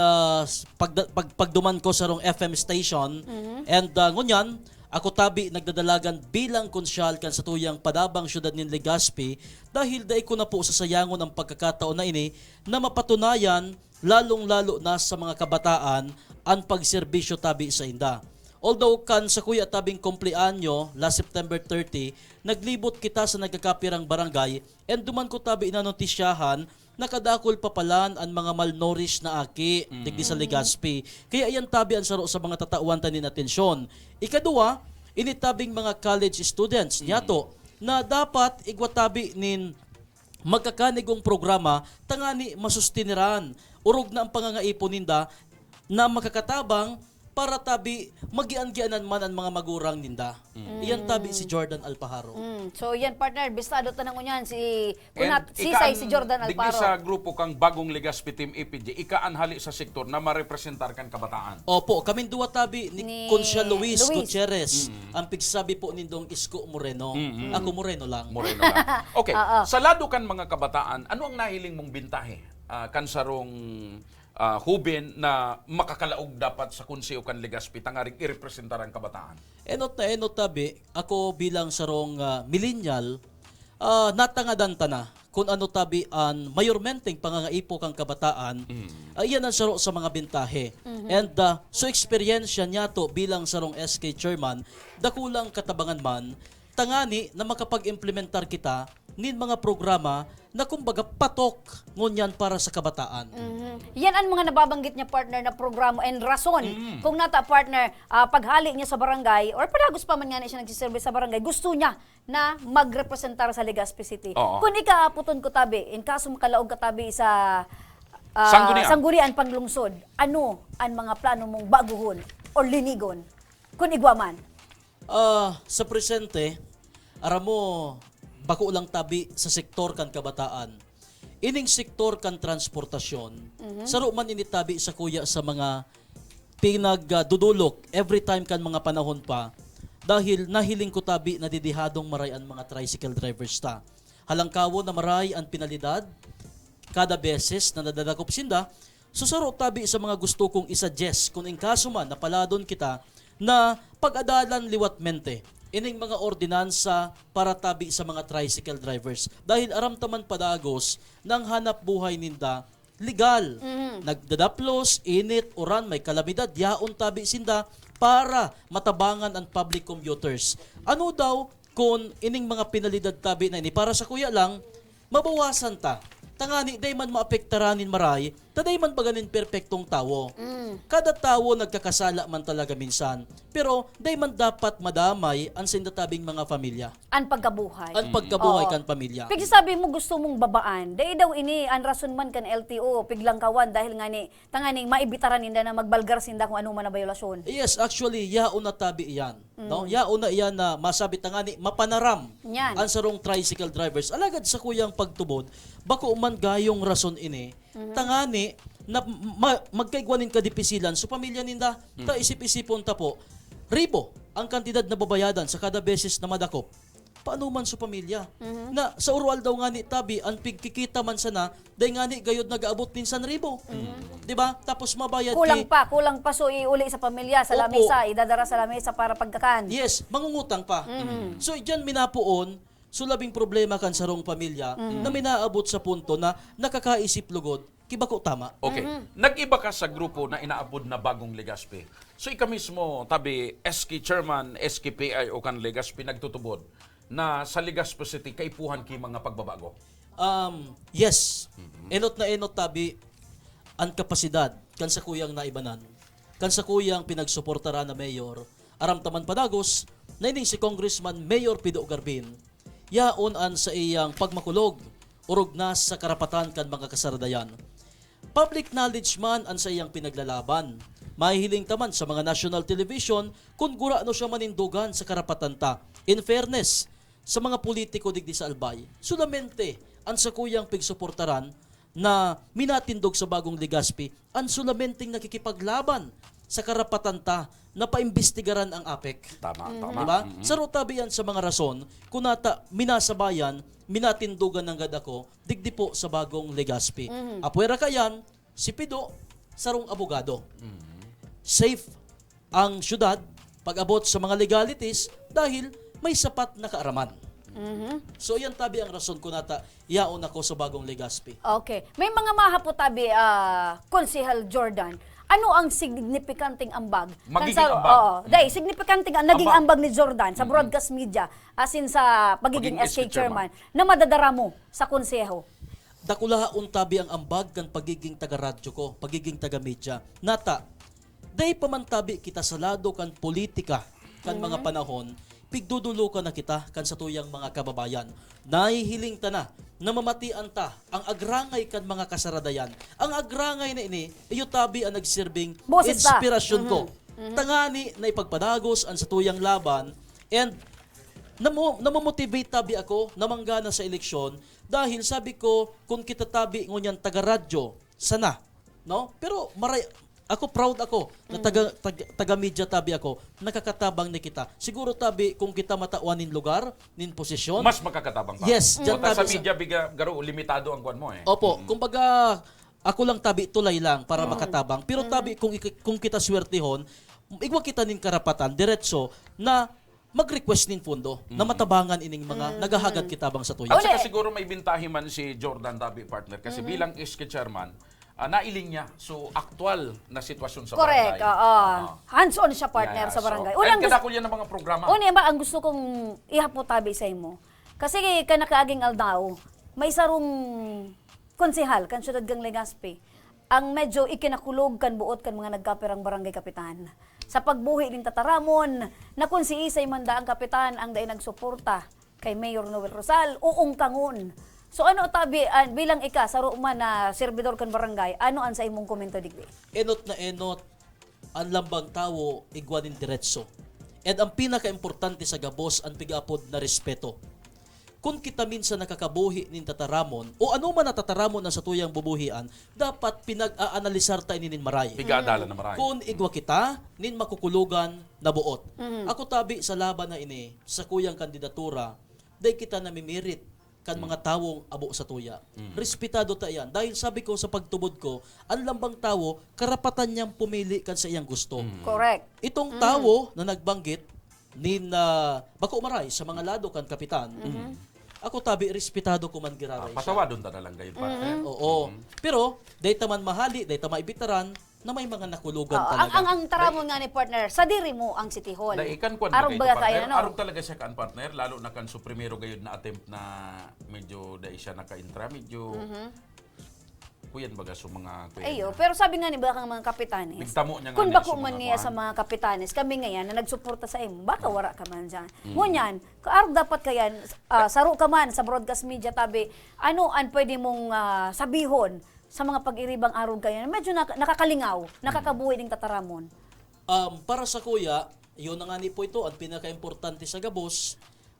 pagduman ko sa rong FM station and ngunyan ako tabi nagdadalagan bilang konsyal kan sa tuyang padabang syudad nin Legazpi dahil dai ko na po sasayangon ang pagkakataon na ini na mapatunayan lalong-lalo na sa mga kabataan ang pagserbisyo tabi sa inda. Although kan sa kuya tabing kumpleanyo last September 30, naglibot kita sa nagkakapirang barangay and duman ko tabi inotisyahan nakadakol papalan ang mga malnourished na aki digdi sa Legazpi. Kaya yan tabi ang saro sa mga tatauan tanin atensyon. Ikaduwa, initabing mga college students nyato na dapat igwatabi nin magkakanigong programa tangani masustiniran. Urog na ang pangangaipon ninda na makakatabang para tabi magian-gianan man ang mga magurang ninda. Iyan tabi si Jordan Alpaharo. So yan partner, bistado tanang unyan si And Sisay si Jordan digdi Alpaharo. sa grupo kang Bagong Legazpi Team EPG, ikaan hali sa sektor na marepresentar kan kabataan. Opo, kaming duwa tabi ni Concha Luis Gutierrez. Ang pigsabi po nindong Isko Moreno. Ako Moreno lang. Moreno lang. Okay, sa lado kan mga kabataan, ano ang nahiling mong bintahe? Kan sarong hubin na makakalaog dapat sa kunsiyo kan Legazpi tangaring irepresentar ang kabataan. Enot tabi, ako bilang sarong millennial, natangadan ta na kung ano tabi ang mayormenteng pangangaipo kang kabataan, iyan ang saro sa mga bintahe. And so eksperyensya niya to bilang sarong SK chairman, dakulang katabangan man, tangani na makapag-implementar kita nin mga programa na kumbaga patok ngunyan para sa kabataan. Yan ang mga nababanggit niya partner na programa and rason. Kung nata partner, paghali niya sa barangay or padagos pa man nga siya nagsiserve sa barangay, gusto niya na magrepresentar sa Legazpi City. Kung ikaaputon ko tabi, in kaso makalaog ka tabi sa Sanggunian Panglungsod, ano ang mga plano mong baguhon o linigon? Kung igwaman? Sa presente, aramo bako lang tabi sa sektor kan kabataan. Ining sektor kan transportasyon, saro man initabi sa kuya sa mga pinagdudulok every time kan mga panahon pa dahil nahiling ko tabi na didihadong maray ang mga tricycle drivers ta. Halangkawo na maray ang pinalidad kada beses na nadadakop sinda, so saro tabi sa mga gusto kong isuggest kung in kaso man napaladon kita na pag-adalan liwatmente ining mga ordinansa para tabi sa mga tricycle drivers. Dahil aramtaman padagos ng hanap buhay ninda legal. Nagdadaplos, init, uran, may kalamidad, yaon tabi sinda para matabangan ang public commuters. Ano daw kung ining mga pinalidad tabi na ini para sa kuya lang, mabawasan ta. Tangani, day man maapektaranin maray, taday man baganin perpektong tawo. Kada tawo nagkakasala man talaga minsan, pero day man dapat madamay ang sindatabing mga pamilya. Ang pagkabuhay. Ang pagkabuhay kan pamilya. Pig sabi mo gusto mong babaan, day daw ini ang rason man kan LTO, piglang kawan dahil nga ni, tanganing maibitaran ninda na magbalgar sinda kung ano man na violasyon. Yes, actually, yaon na tabi iyan. No? Yaon na iyan na masabi tangani, mapanaram Yan. ang sarong tricycle drivers. Alagad sa kuyang pagtubod, bako man gayong rason ini, tangani, na magkaigwanin ka dipisilan so pamilya ninda, ta isip-isipon ta po, ribo ang kantidad na babayadan sa kada beses na madakop. Paano man sa pamilya? Na sa urual daw nga ni tabi, ang pigkikita man sana, day nga ni gayod nag-aabot minsan ribo. Diba? Tapos mabayad Kulang pa so iuli sa pamilya, sa lamesa, idadara sa lamesa para pagkakan. Yes, mangungutang pa. So diyan minapuon, so labing problema kan sarong pamilya na minaabot sa punto na nakakaisip lugod, kibako tama. Okay. Nag-iba ka sa grupo na inaabot na Bagong Legazpi. So ika mismo, tabi, SK Chairman, SKPI o kan Legazpi nagtutubod na sa Legazpi City kaipuhan ki mga pagbabago. Yes. Enot na enot tabi ang kapasidad kan sa kuyang naibanan. Kan sa kuyang pinagsuportara na mayor, aramtaman padagos na ining si Congressman Mayor Pido Garbin. Yaon an sa iyang pagmakulog urog na sa karapatan kan mga kasaradayan. Public knowledge man an sa iyang pinaglalaban. Mahihiling taman sa mga national television kung gura ano siya manindugan sa karapatan ta. In fairness, sa mga politiko digdi sa Albay, sulamente ang sa kuyang pigsuportaran na minatindog sa Bagong Legazpi, ang sulamenteng nakikipaglaban sa karapatan ta na paimbestigaran ang APEC. Tama, tama. Diba? Sa rotabi yan sa mga rason, kunata minasabayan, minatindugan ng gadako, digdi po sa bagong Legazpi. Apuera kayan, si Pido, sarong abogado. Safe ang syudad pag-abot sa mga legalities dahil may sapat na kaaraman. So yan tabi ang rason kunata yaon ako sa bagong Legazpi. Okay. May mga mahaputabi, Konsehal Jordan. Ano ang signifikanteng ambag? Magiging Kansa- ambag. Oo. Dahil signifikanteng ang naging Ambag. ambag ni Jordan sa broadcast media as in sa pagiging Pagiging SK chairman na madadara mo sa konseho. Dakulahaon tabi ang ambag kan pagiging taga-radyo ko, pagiging taga-media. Nata, day pamantabi kita sa lado kan politika kan mga panahon, pigdudulo ka na kita kan sa tuyang mga kababayan. Nahihiling ta na namamatian ta ang agrangay kan mga kasaradayan. Ang agrangay na ini, iyo tabi ang nagsirbing Boses ta. inspirasyon ko. Tangani na ipagpadagos ang sa tuyang laban and namomotivate tabi ako na manggana sa eleksyon dahil sabi ko kung kita tabi ngunyan taga-radyo sana, no? Pero ako proud ako na taga-media tabi ako, nakakatabang ni kita. Siguro tabi kung kita matawan nin lugar, nin posisyon. Mas makakatabang pa. Yes, dyan Sa tabi media, garo, limitado ang kwan mo eh. Opo, kumbaga ako lang tabi tulay lang para makatabang. Pero tabi kung kita swertihon, igwa kita nin karapatan diretso na mag-request nin pundo na matabangan ining mga nagahagad kitabang sa tuya. At saka siguro may bintahi man si Jordan Tabi, partner, kasi bilang SK chairman, nailing niya so actual na sitwasyon sa Correct. barangay. Hands-on siya partner sa barangay. So, and kadako yan ng mga programa. Una ba ang gusto kong ihaputabi sa imo? Kasi kanakaaging aldaw, may sarong konsehal kan syudad gang Legazpi. Ang medyo ikinakulog kan buot kan mga nagkaperang barangay kapitan. Sa pagbuhi ning tataramon, na kung si Isay Manda ang kapitan ang day nagsuporta kay Mayor Noel Rosal, uong kangon. So ano tabi bilang ika sa ruman na servidor kan barangay, ano ang sa imong komento digdi? Enot na enot ang lambang tawo igwanin diretso. And ang pinaka-importante sa gabos ang pig-apod na respeto. Kung kita minsan nakakabuhi nin tataramon o ano man na tataramon na sa tuyang bubuhian, dapat pinag-aanalisar tayo nin maray. Pigadala na maray. Kung igwa kita, nin makukulugan na buot. Ako tabi sa laban na ini, sa kuyang kandidatura, dahil kita namimirit kan mga tawong abo sa tuya. Respetado ta yan. Dahil sabi ko sa pagtubod ko, ang lambang tawo, karapatan niyang pumili kan sa iyang gusto. Correct. Itong tawo na nagbanggit, nin bako maray sa mga lado kan kapitan, ako tabi, respetado ko man giraray siya. Patawadon ta na lang kayo, partner. Oo. Pero, dahi taman mahali, dahi taman ibitaran, na may mga nakulugan talaga. Ang taramon nga ni partner, sa diri mo ang City Hall. Ikan kwan Arog ba baga kayo, kaya, no? Arog talaga siya kan partner, lalo na kan suprimero gayud na attempt na medyo dahil siya naka-intra, medyo kuyan baga sa mga kuyan. Ayo, pero sabi nga ni baka mga kapitanes. Nagtamo niya nga Kung niya bako sa man mga niya kuwan. sa mga kapitanes, kami ngayon na nagsuporta sa imo, baka wara ka man dyan. Ngunyan, kaarog dapat kayan, saro ka man sa broadcast media tabi, ano ang pwede mong sabihon sa mga pag-iribang arog kayan, medyo nakakalingaw, nakakabuhi ng tataramon. Para sa kuya, yun na nga ni po ito, ang pinaka-importante sa gabos.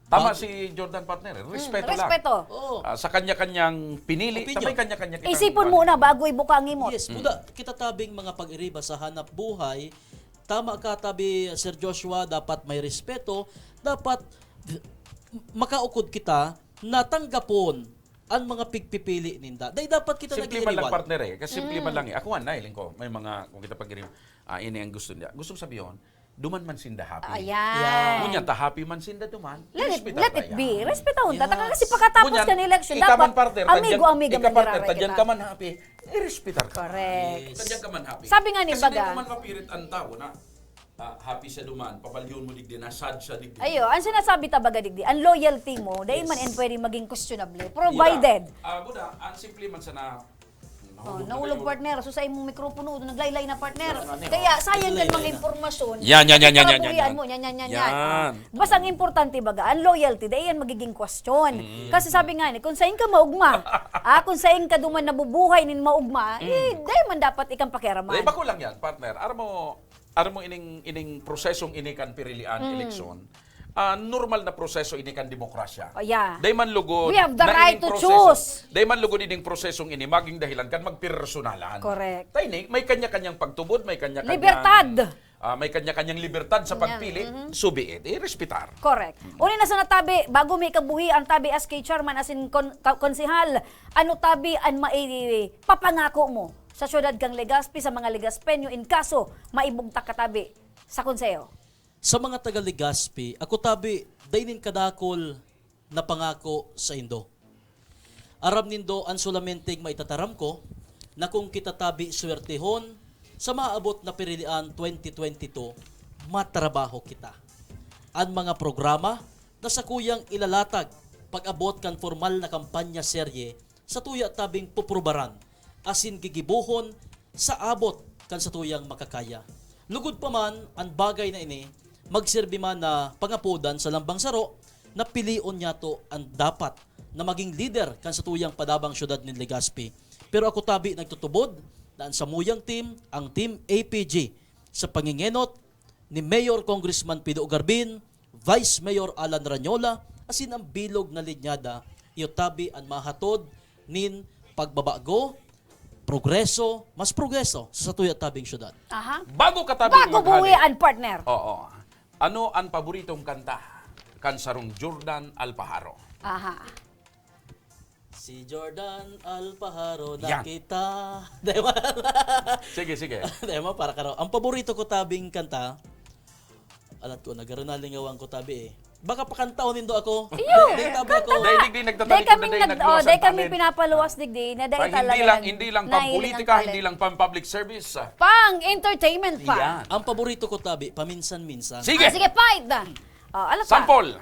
Tama si Jordan, partner. Respeto lang. Respeto. Oo. Sa kanya-kanyang pinili, Opinion. tamay kanya-kanya kita. Isipon muna bago ibukang imot. Yes, muda, kita tabing mga pag-iriba sa hanap buhay, tama ka tabi, Sir Joshua, dapat may respeto, dapat makaukod kita na tanggapon ang mga pigpipili ninda. Dahil dapat kita Simple man lang, nag-iriwan. partner eh. Kasi simple man lang eh. Ako nahiling ko, may mga, kung kita pag-irim, ini ang gusto niya. Gustong sabihin, duman man sinda happy. Ayan. Ngunyan, ta happy man sinda duman. Let respeta it tayo. be. Respetahon ta. Yes. Kasi pagkatapos Ngunyan, ka ng election, ika dapat man, partner, amigo-amiga ika man partner, diraray tadyan kita. ka man happy, i-respetar ka. Correct. Tadyan ka man happy. Sabi nga ni Kasi Baga- di mo man mapirit ang tao na happy sa duman, papalyon mo digdi na sad sa digdi. Ayo, ang sinasabi tabaga digdi, ang loyalty mo, dahil man and pwede maging questionable, provided. Buda, ang simple man sa na Nahulog partner, so sa imong mikropono, naglaylay na partner. Kaya sayang kan mga impormasyon. Yan. Karapurian mo, yan. Basta ang importante baga, ang loyalty, dahil yan magiging question. Kasi sabi nga ni, kung saan ka maugma, kung saan ka duman nabubuhay nin maugma, dahil man dapat ikang pakiaraman. Iba ko lang yan, partner. Aram mo ining prosesong inikan pirilian eleksyon. normal na proseso ini kan demokrasya. Oh, yeah. Day man lugod. We have the na right ining to proseso. choose. Day man lugod ining prosesong ini maging dahilan kan magpersonalan. Correct. Tay may kanya-kanyang pagtubod, may kanya-kanyang Libertad. may kanya-kanyang libertad sa pagpili. So be it, respetar. Correct. Uli na sa natabi, bago may kabuhi ang tabi SK Chairman as in konsihal, ano tabi ang papangako mo sa syudad kang Legazpi sa mga Legazpenyo in kaso maibugtak katabi sa konseyo? Sa mga taga Legazpi, ako tabi, dainin kadakol na pangako sa Indo. Aram nindo ang sulamenteng maitataram ko na kung kita tabi swertehon sa maabot na pirilian 2022, matrabaho kita. Ang mga programa na sa kuyang ilalatag pag-abot kan formal na kampanya serye sa tuya tabing puprubaran asin gigibuhon sa abot kan sa tuyang makakaya. Lugod pa man ang bagay na ini magserbi man na pangapudan sa lambang saro na pilion niya to ang dapat na maging leader kan sa tuyang padabang syudad ni Legazpi. Pero ako tabi nagtutubod na ang samuyang team, ang team APG sa pangingenot ni Mayor Congressman Pido Garbin, Vice Mayor Alan Ranyola, asin ang bilog na linyada, iyo tabi ang mahatod nin pagbabago, progreso, mas progreso sa tuya tabing syudad. Aha. Bago katabi Bago buwi ang partner. Oo. Ano ang paboritong kanta? Kansarong Jordan Alpaharo. Aha. Si Jordan Alpaharo Yan. nakita. Dema. Sige. Dema para karo. Ang paborito ko tabing kanta, alat ko nagaranalingawan ko tabi eh. Baka pakantaon nindo ako. Iyo, Day tabi ako. Dahil digdi nagtatalik ko na day kami pinapaluwas digdi na day talaga. Hindi lang pampolitika, hindi lang pam-public service. Pang entertainment pa. Yan. Ang paborito ko tabi, paminsan-minsan. Sige. Sige, fight. Ano pa? Sample.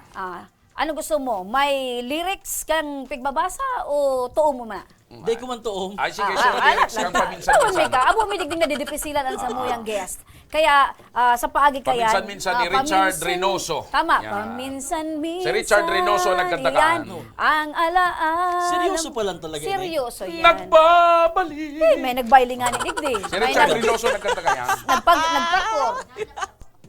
Ano gusto mo? May lyrics kang pigbabasa o tuo mo na? Day ko man toong. Ay, sige, so lyrics kang Tawon paminsan-minsan. may ka. Abo may digding na didipisilan ang samuyang guest. Kaya sa paagi kaya Paminsan-minsan ni Richard Reynoso. Tama, Yan. paminsan-minsan. Si Richard Reynoso nagkanta ka. Yan, ang alaan. Seryoso pa lang talaga ini. Seryoso yan. Nagbabalik. May nagbaili nga ni digdi. Si Richard Reynoso nagkanta ka yan. Nagpakor.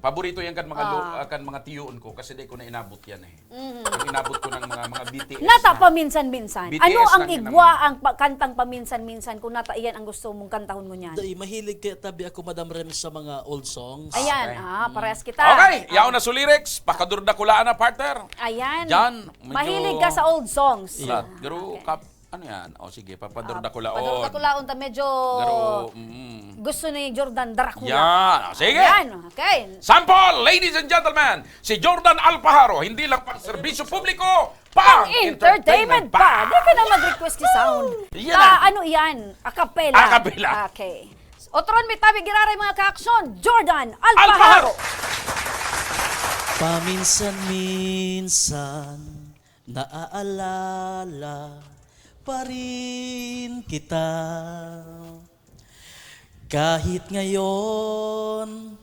Paborito yan kan mga tiyoon ko kasi di ko na inabot yan eh. Yung inabot ko ng mga BTS. Nata paminsan-minsan. BTS Ano ang lang yun igwa ang kantang paminsan-minsan kung nata iyan ang gusto mong kantahon mo niyan? Day, mahilig kaya tabi ako, Madam Rem, sa mga old songs. Ayan, parehas kita. Okay, yaw na so lyrics. Pakadurda kulaan na partner. Ayan. Diyan, medyo- Mahilig ka sa old songs. Garo, ano yan? O sige, papadurda kulaon. Padurda kulaon ta medyo Garo, gusto ni Jordan Dracula. yan. O, sige. Ayan, okay. Sample, ladies and gentlemen, si Jordan Alpaharo, hindi lang pang serbisyo publiko, pang Entertainment pa. Di ka na mag-request ki sound. Yan na. Ano yan? Acapella. Acapella. Okay. Otron may tabi giraray mga ka-aksyon. Jordan Alpaharo. Alpaharo. Paminsan-minsan naaalala pa rin kita. Kahit ngayon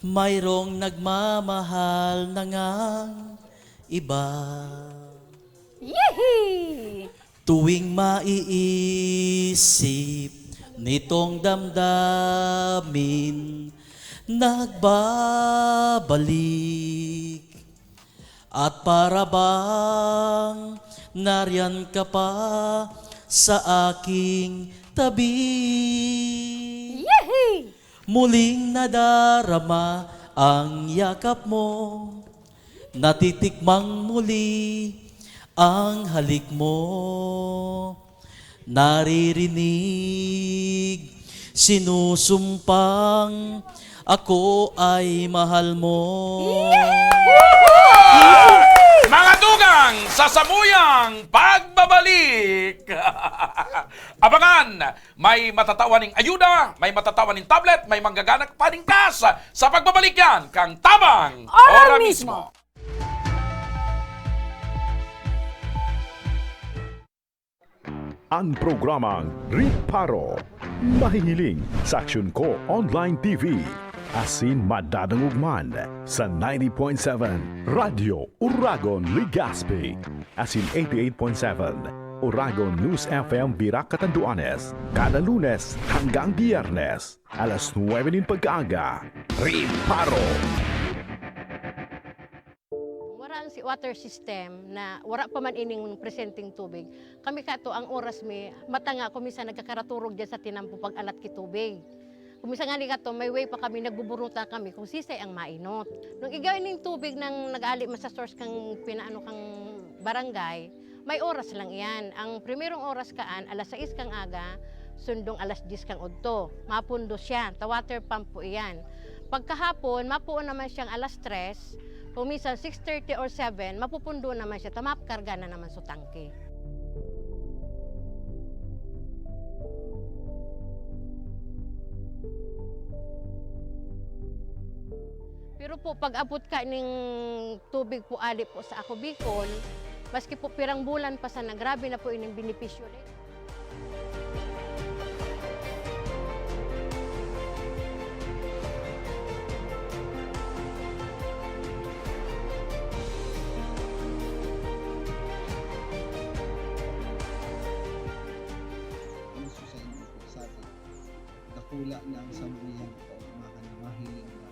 mayroong nagmamahal na ngang iba. Yehey! Tuwing maiisip nitong damdamin, nagbabalik. At para bang nariyan ka pa sa aking tabi. Yehey! Muling nadarama ang yakap mo, natitikmang muli ang halik mo. Naririnig, sinusumpang ako ay mahal mo. Mga dugang sa samuyang pagbabalik. Abangan, may matatawaning ayuda, may matatawaning tablet, may manggaganak paningkas sa pagbabalik yan kang Tabang Ora mismo. Ang programang Riparo. Mahihiling sa Aksyon Ko Online TV. Asin madadangugman sa 90.7 Radio Uragon Legazpi. Asin 88.7 Uragon News FM Birak Catanduanes. Kada Lunes hanggang Biyernes. Alas 9 ng pag-aaga. Riparo. Wala ang si water system na wala pa man ining presenting tubig. Kami kato ang oras mi matanga kuminsan nagkakaraturog diyan sa tinampo pag alat ki tubig. Kuminsan nga ni kato may way pa kami nagbuburuta kami kung sisay ang mainot. Nung igawin ning tubig nang nag-ali man sa source kang pinaano kang barangay, may oras lang iyan. Ang primerong oras kaan alas 6 kang aga, sundong alas 10 kang udto. Mapundo siya, ta water pump po iyan. Pagkahapon, mapuon naman siyang alas 3, kung minsan 6:30 or 7, mapupundo naman siya, tamapkarga na naman sa tangke. Pero po, pag abot ka ng tubig po ali po sa Ako Bicol, maski po pirang bulan pa sana, grabe na po ining benepisyo ulit. Dakula ng sambuyan ko mga mahiling na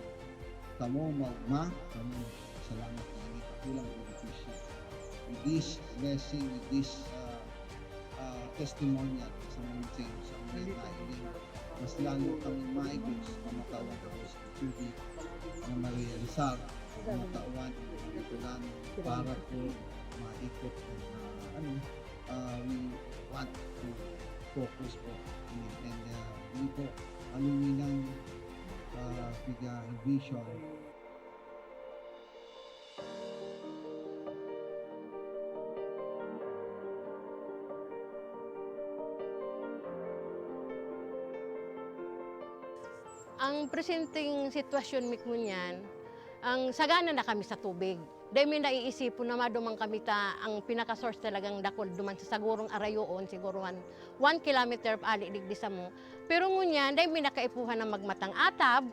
kamo magma kamo salamat kami kulang benepisyo with this blessing, with this testimonial sa mga sa mga mahiling mas lalo kami maigos mamatawag ako sa tubig na ma-realizar mamatawag ito lang para po maikot we want to focus po and hindi po aluminang biga vision. Ang presenting sitwasyon mikmunyan, ang sagana na kami sa tubig. Dahil may naiisipon na madumang kami ang pinaka-source talagang dakol duman sa sagurong arayoon, siguro 1 kilometer ali digdi sa mo. Pero ngunyan, dahil may nakaipuhan na magmatang atab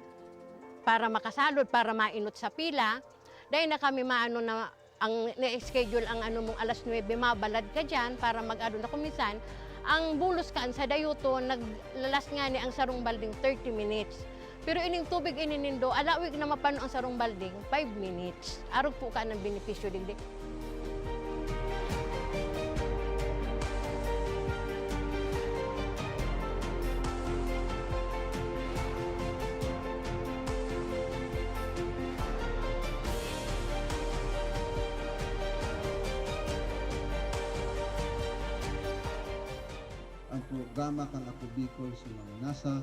para makasalod, para mainot sa pila. Dahil na kami maano na ang na-schedule ang ano mong alas 9, mabalad ka dyan para mag-ano na kumisan. Ang bulos kaan sa dayuto, naglalas nga ni ang sarong balding 30 minutes. Pero ining tubig ininindo, alawig na mapano ang sarong balding, 5 minutes. Arog po ka ng benepisyo digdi. Ang programa kang Ako Bicol sa mga nasa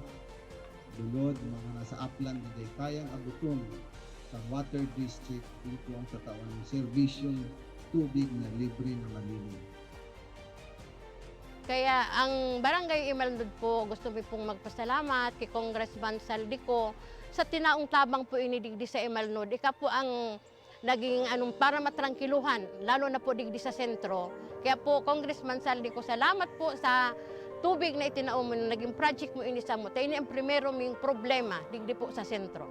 dulod, mga nasa upland na day kayang aguton sa water district dito ang tatawan ng serbisyong tubig na libre na malinis. Kaya ang Barangay Imalndod po, gusto ko pong magpasalamat kay Congressman Saldico sa tinaong tabang po inidigdi sa Imalndod. Ika po ang naging para matrangkiluhan, lalo na po digdi sa sentro. Kaya po, Congressman Saldico, salamat po sa tubig na itinao mo, naging project mo inisa mo. Tayo ang primero ming problema, digdi po sa sentro.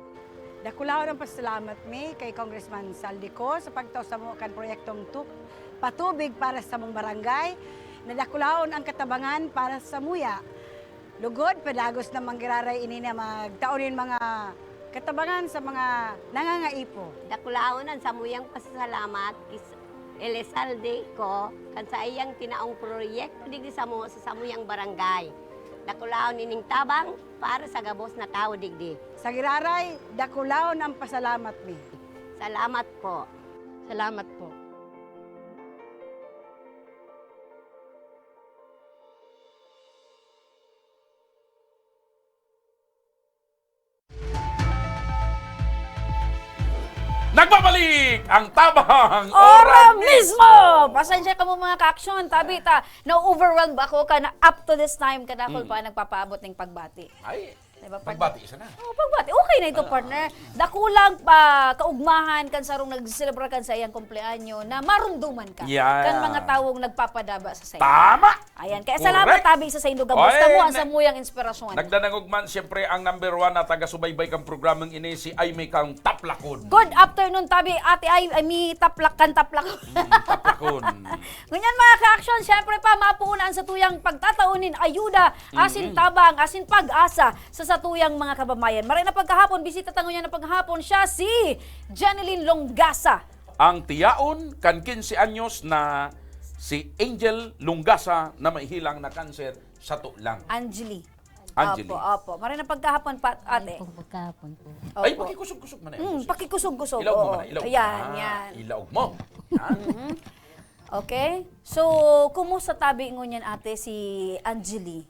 Dakulaw ng pasalamat mi kay Congressman Saldico sa pagtaw sa mo kan proyektong patubig para sa mong barangay. Nadakulaon ang katabangan para sa muya. Lugod, padagos na manggiraray ini na magtaonin mga katabangan sa mga nangangaipo. Dakulaonan sa muyang pasasalamat Elizalde ko kan sa iyang tinaong proyekto digdi sa samuyang barangay. Dakulaon ining tabang para sa gabos na tao digdi. Sa giraray, dakulaon ang pasalamat mi. Salamat po. Salamat po. Nagbabalik ang tabang Ora mismo! Pasensya ka mo mga ka-aksyon. Tabi ta, na-overwhelmed ako ka na up to this time ka dakol pa nagpapaabot ng pagbati. Ay, diba, pagbati isa na. Oh, pagbati. Okay na ito, partner. Dakulang pa kaugmahan kan sarong nagselebra kan sa iyang kumpleanyo na marumduman ka. Yeah. Kan mga tawong nagpapadaba sa sayo. Tama! Ayan. Kaya salamat tabi sa Indo Gabos. Tamo ang samuyang inspirasyon. Nagdanangugman, siyempre ang number 1 na taga-subaybay kang programang ini si Aimee kang Taplakon. Good afternoon, tabi. Ate ay mi taplak kan taplak. Taplakon. Ngunyan mga ka-aksyon, siyempre pa mapuunaan sa tuyang pagtataunin ayuda, asin tabang, asin pag-asa sa satuyang mga kababayan. Maray na pagkahapon, bisita tango niya na paghapon siya si Jeneline Longasa. ang tiyaon kan 15 anyos na si Angel Lungasa na may hilang na kanser sa tulang. Angeli. Angeli. Opo. Mara na pagkahapon pa, ate. Pagkahapon po. Ay, pakikusog-kusog man na. Pakikusog-kusog. Ilaog mo oo. man. Ilaog. Yan. Ilaog mo. Yan. Okay? So, kumusta tabi ngunyan ate si Angeli?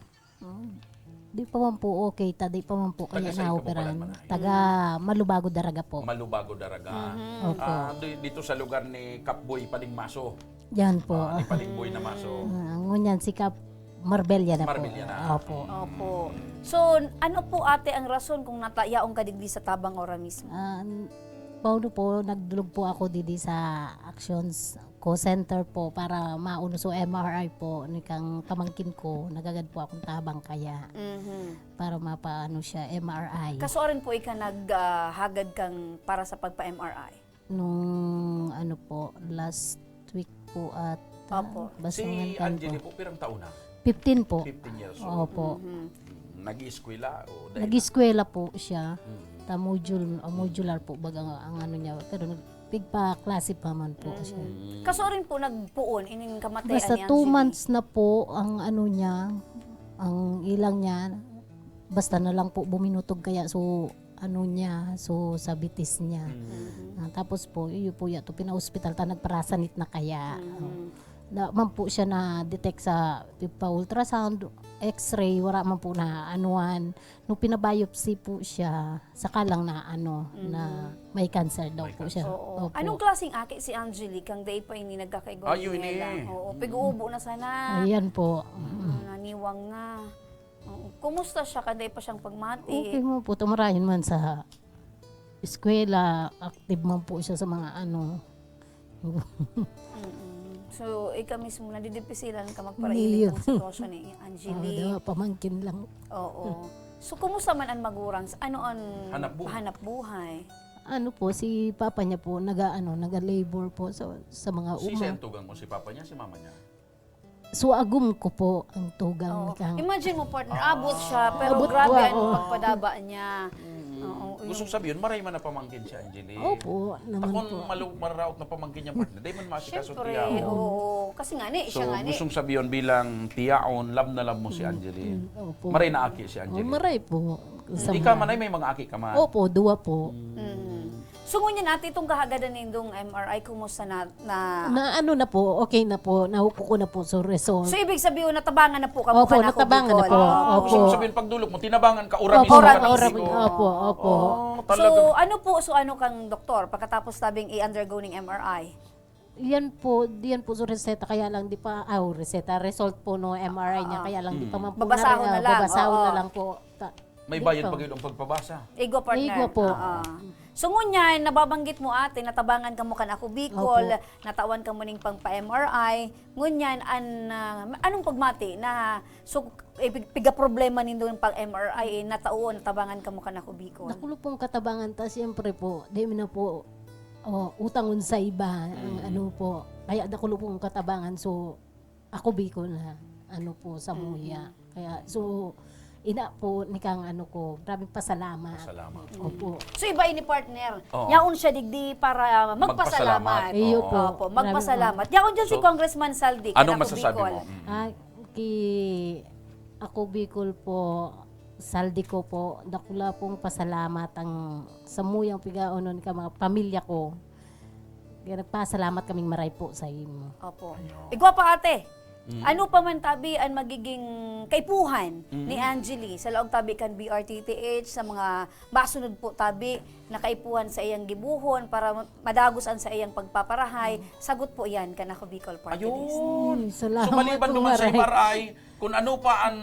Di pa man po okay, di pa man po kaya Taga saan ka na-operan. po pala, Taga Malubago Daraga po. Malubago Daraga. Opo. Dito sa lugar ni Kapboy Palingmaso. Yan po. Ni Palingboy na maso. Ngunyan si Kap Marbella na Marbella po. na. Opo. Opo. So, ano po ate ang rason kung natayaong kadigdi sa tabang ora mismo? Pauno po, nagdulog po ako didi sa Actions Co-Center po para mauno so MRI po ni kang pamangkin ko. Nagagad po akong tabang kaya para mapaano siya MRI. Kaso rin po ika naghagad kang para sa pagpa-MRI? Nung ano po, last week po at Opo. Si Angeli po, pirang taon na? 15 po. 15 years old. Opo. Nag-eskwela o Nag-eskwela po siya. Ta modular po baga ang ano niya. Pero nagpigpa-klase pa man po siya. Kaso rin po nagpuon, ining kamatayan Basta ni 2 Angeli. months na po ang ano niya, ang ilang niya. Basta na lang po buminutog kaya so ano niya, so sa bitis niya. Tapos po, iyo po yato pina-hospital ta nagparasanit na kaya. Man po siya na detect sa ultrasound, x-ray, wala man po na anuan. Nung pinabiopsy po siya, saka lang na ano, na may cancer daw po siya. Oo. Opo. Anong klaseng aki si Angeli kang day pa ini nagkakaigo Ayun nila? eh. Oo, pig-uubo na sana. Ayan po. Naniwang na. Oo. Kumusta siya kanday pa siyang pagmati? Okay mo po, tumarahin man sa eskwela, active man po siya sa mga ano. So, ikaw mismo, nadidipisilan ka magparailit ang sitwasyon ni Angeli. Pamangkin lang. Oo. So, kumusta man ang magurang? Ano ang hanap buhay? Ano po, si papa niya po, naga-labor po sa mga Si tugang mo, si papa niya, si mama niya? So, agum ko po ang tugang. Imagine mo, partner, abot siya, pero Abot grabe po, ang oo. pagpadaba niya. Oo. Gusto sabihin, maray man na pamangkin si Angeli. Opo, naman po. Akong mararaot na pamangkin niya partner, di man masikaso Siyempre, tiyaon. oo. Kasi nga ni, So, siya nga ni. gustong sabihin bilang tiyaon, love na love mo si Angeli. Opo. Maray na aki si Angeli. Maray po. Hindi ka manay, may mga aki ka man. Opo, 2 po. So, ngunyan natin itong kahagadan nindong MRI, kumusta na? Na ano na po, okay na po, nahupo ko na po sa result. So, ibig sabihin, natabangan na po ka Opo, natabangan na po. Opo. Gusto sabihin, pagdulog mo, tinabangan ka, uramis Opo, ka opo, opo. So, ano kang doktor pagkatapos tabing i-undergo ng MRI? Yan po sa reseta, kaya lang di pa, result po no MRI niya, kaya lang di pa man po Babasahon na lang. babasahon Oo. na lang po. May bayad pa kayo ng pagpabasa. Igo, partner. Igo po. So ngunyan, nababanggit mo ate, natabangan ka mo kan ako Bicol, Opo. natawan ka mo ning pang pa-MRI. Ngunyan, anong pagmati na, so, piga problema nindo yung pang-MRI, natauon, natabangan ka mo kan ako Bicol. Nakulo pong katabangan ta, siyempre po, di na po, utangon sa iba, ang ano po, kaya nakulo pong katabangan, so, ako Bicol na, ano po, sa Muya. Kaya, so, ina po ni kang ano ko, maraming pasalamat. Opo. So iba ini partner. Oo. Yaon siya digdi para magpasalamat. Iyo po. Opo, magpasalamat. Yaon dyan si Congressman Saldi. Anong Ako masasabi Bicol. mo? Ako Bicol po, Saldi ko po, dakula pong pasalamat ang samuyang pigaonon ka mga pamilya ko. Kaya nagpasalamat kaming maray po sa imo. Opo. Igwa pa ate. Ano pa man tabi ang magiging kaipuhan ni Angeli sa laog tabi kan BRTTH sa mga basunod po tabi na kaipuhan sa iyang gibuhon para madagusan sa iyang pagpaparahay. Sagot po yan kan ako Bicol Party List. Ayun. Salamat So maliban po, duman sa maray. MRI, kung ano pa ang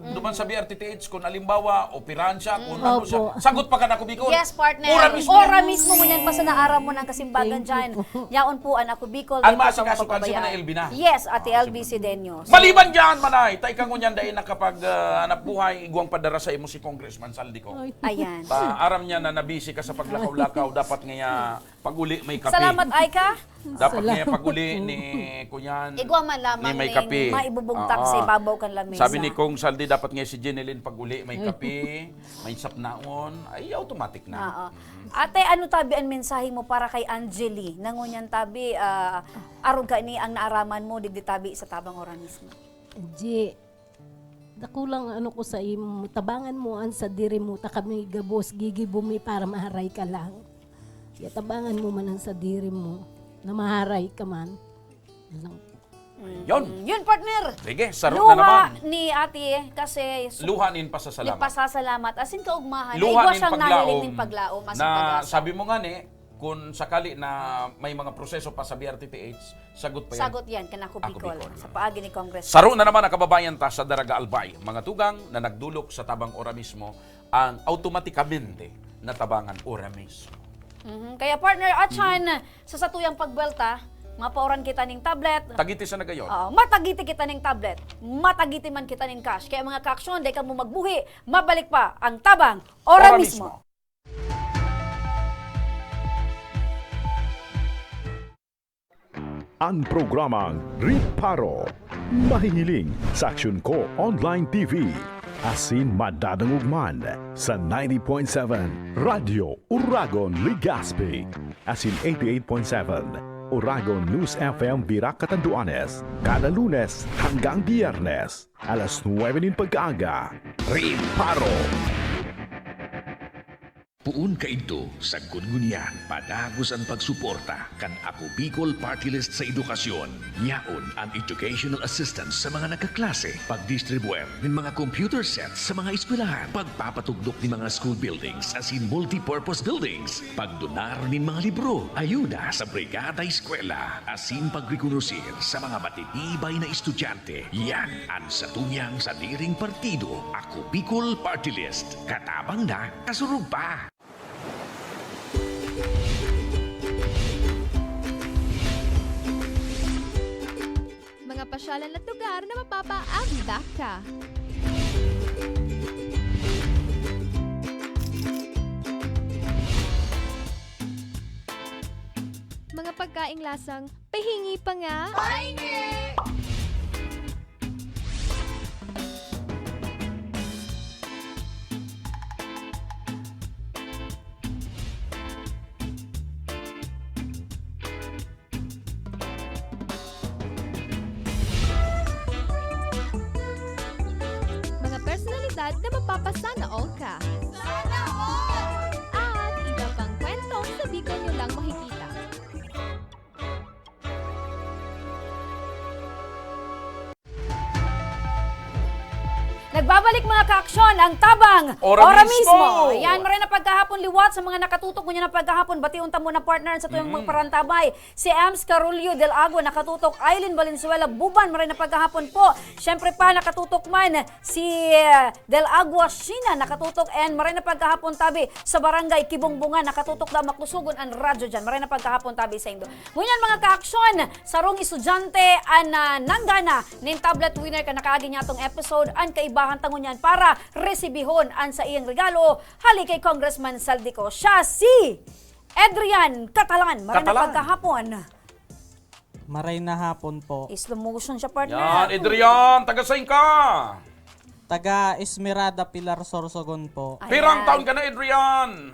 duman sa BRTTH, kung alimbawa, operan siya, kung ano Opo. siya. Sagot pa ka na ko, Bicol. Yes, partner. Ora mismo. mismo ngunyan pa sa naaraw mo ng kasimbagan dyan. Yaon po ang ako Bicol. Ang di pa maasikaso kang kan si papabayaan. Manay Elvina. Yes, Ate LB Sidenyo. Maliban dyan, Manay, tay kang ngunyan dahil nakapag hanap buhay, iguang padara sa imo si Congressman Saldi ko. Ayan. Aram niya na nabisi ka sa paglakaw-lakaw, dapat nga Paguli may kape. Salamat, Aika. Dapat niya paguli ni kunyan. Igwa man lamang ni may kape. maibubugtak sa ibabaw kan lamesa. Sabi ni Kong Saldi, dapat nga si Jeneline paguli may kape, may sapnaon, ay automatic na. Oo. Ate, ano tabi ang mensahe mo para kay Angeli? Nangunyan tabi, arog ka ni ang naaraman mo, digdi tabi sa tabang organismo. Di, dakulang ano ko sa imo, tabangan mo an sa diri mo, ta kami gabos, gigibumi para maharay ka lang. Ya, tabangan mo man ang sa diri mo, na maharay ka man. Yon. Yun, partner. Sige, sarap Luha na naman. ni ate, kasi Luhanin pa sa ni salamat. pasasalamat. Asin ka ugmahan. Luhanin Igwa siyang naliling ng paglaom. Asin na pag-asa. sabi mo nga ni, kung sakali na may mga proseso pa sa BRTTH, sagot pa yan. Sagot yan, kanako Bicol. Sa paagi ni Congress. Saro na naman ang kababayan ta sa Daraga Albay. Mga tugang na nagdulok sa tabang ora mismo ang automatikamente na tabangan ora mismo. Kaya partner, atyan, sa satuyang pagbelta, mapaoran kita ning tablet. Tagiti sa nagayon. Matagiti kita ning tablet. Matagiti man kita ning cash. Kaya mga kaaksyon, di ka mo magbuhi, mabalik pa ang tabang ora mismo. Ang programang Riparo. Mahihiling sa Aksyon Ko Online TV. Asin madadangugman sa 90.7 Radio Uragon Legazpi. Asin 88.7 Uragon News FM Virac Catanduanes. Kada Lunes hanggang Biyernes. Alas 9 ng pagkaaga. Riparo. Puun kaidto sa Gudgunyan, padagos ang pagsuporta kan Ako Bicol Party List sa edukasyon. Yaon ang educational assistance sa mga nagkaklase, pagdistribuer ng mga computer sets sa mga eskwelahan, pagpapatugdok ng mga school buildings as in multi-purpose buildings, pagdonar ng mga libro, ayuda sa brigada eskwela, asin pagrekonusir sa mga matitibay na estudyante. Yan ang satuyang sa diring partido, Ako Bicol Party List. Katabang na, kasurug pa. Mga pasyalan at lugar na mapapaabida ka. Mga pagkaing lasang pahingi pa nga. Pahingi! Personalidad na mapapasana all ka. Sana all! At iba pang kwento sa Bicol nyo lang makikita. Nagbabalik mga kaaksyon ang tabang Ora mismo. mismo. Yan, maray na pagkahapon liwat sa mga nakatutok mo niya na pagkahapon. Batiun ta muna partner sa tuyong magparantabay. Si Ems Carulio del Agua nakatutok. Aileen Valenzuela Buban, maray na pagkahapon po. Siyempre pa nakatutok man si Del Agua Shina nakatutok. And maray na pagkahapon tabi sa barangay Kibongbongan nakatutok da maklusugon ang radyo dyan. Maray na pagkahapon tabi sa Indo. Ngunyan mga kaaksyon, sarong estudyante an nanggana ning tablet winner ka nakaagi niya itong episode an kaibahan tangon yan para resibihon an sa iyang regalo hali kay Congressman Saldico. Siya si Adrian Catalan. Maray na pagkahapon. Maray na hapon po. Slow motion siya partner. Yan, Adrian, taga-sain ka? Taga Esmeralda Pilar Sorsogon po. Pirang taon ka na, Adrian?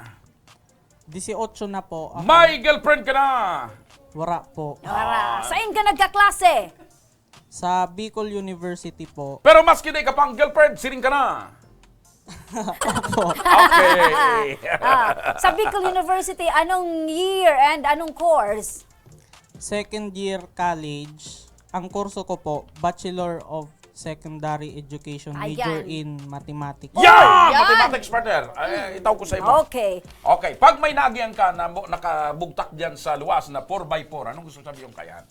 18 na po. Ako. May girlfriend ka na? Wara po. Wara. Saan ka nagkaklase? Sa Bicol University po. Pero mas kinay ka pang girlfriend, siring ka na? Okay. Sa Bicol University, anong year and anong course? Second year college. Ang kurso ko po, Bachelor of Secondary Education, major in Mathematics. Yeah! Mathematics partner. Itaw ko sa iyo. Okay. Okay. Pag may nagiyan ka na nakabugtak dyan sa luwas na 4x4, anong gusto sabihin kayan?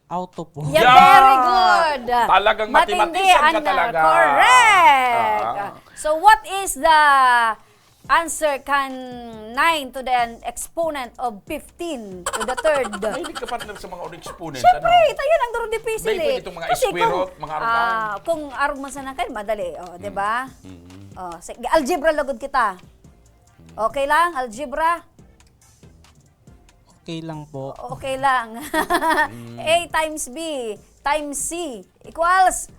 Auto po. Yeah, very good. Talagang matindi, mathematician ka talaga. Correct. So what is the answer can 9 to the exponent of 15 to the third? Mahilig ka partner sa mga exponent. Siyempre, tayo lang doon difícil eh. May itong mga square mga arugan. Kung arug man sana kayo, madali. O, di ba? Algebra lagod kita. Okay lang, algebra? Okay lang po. Okay lang. A times B times C equals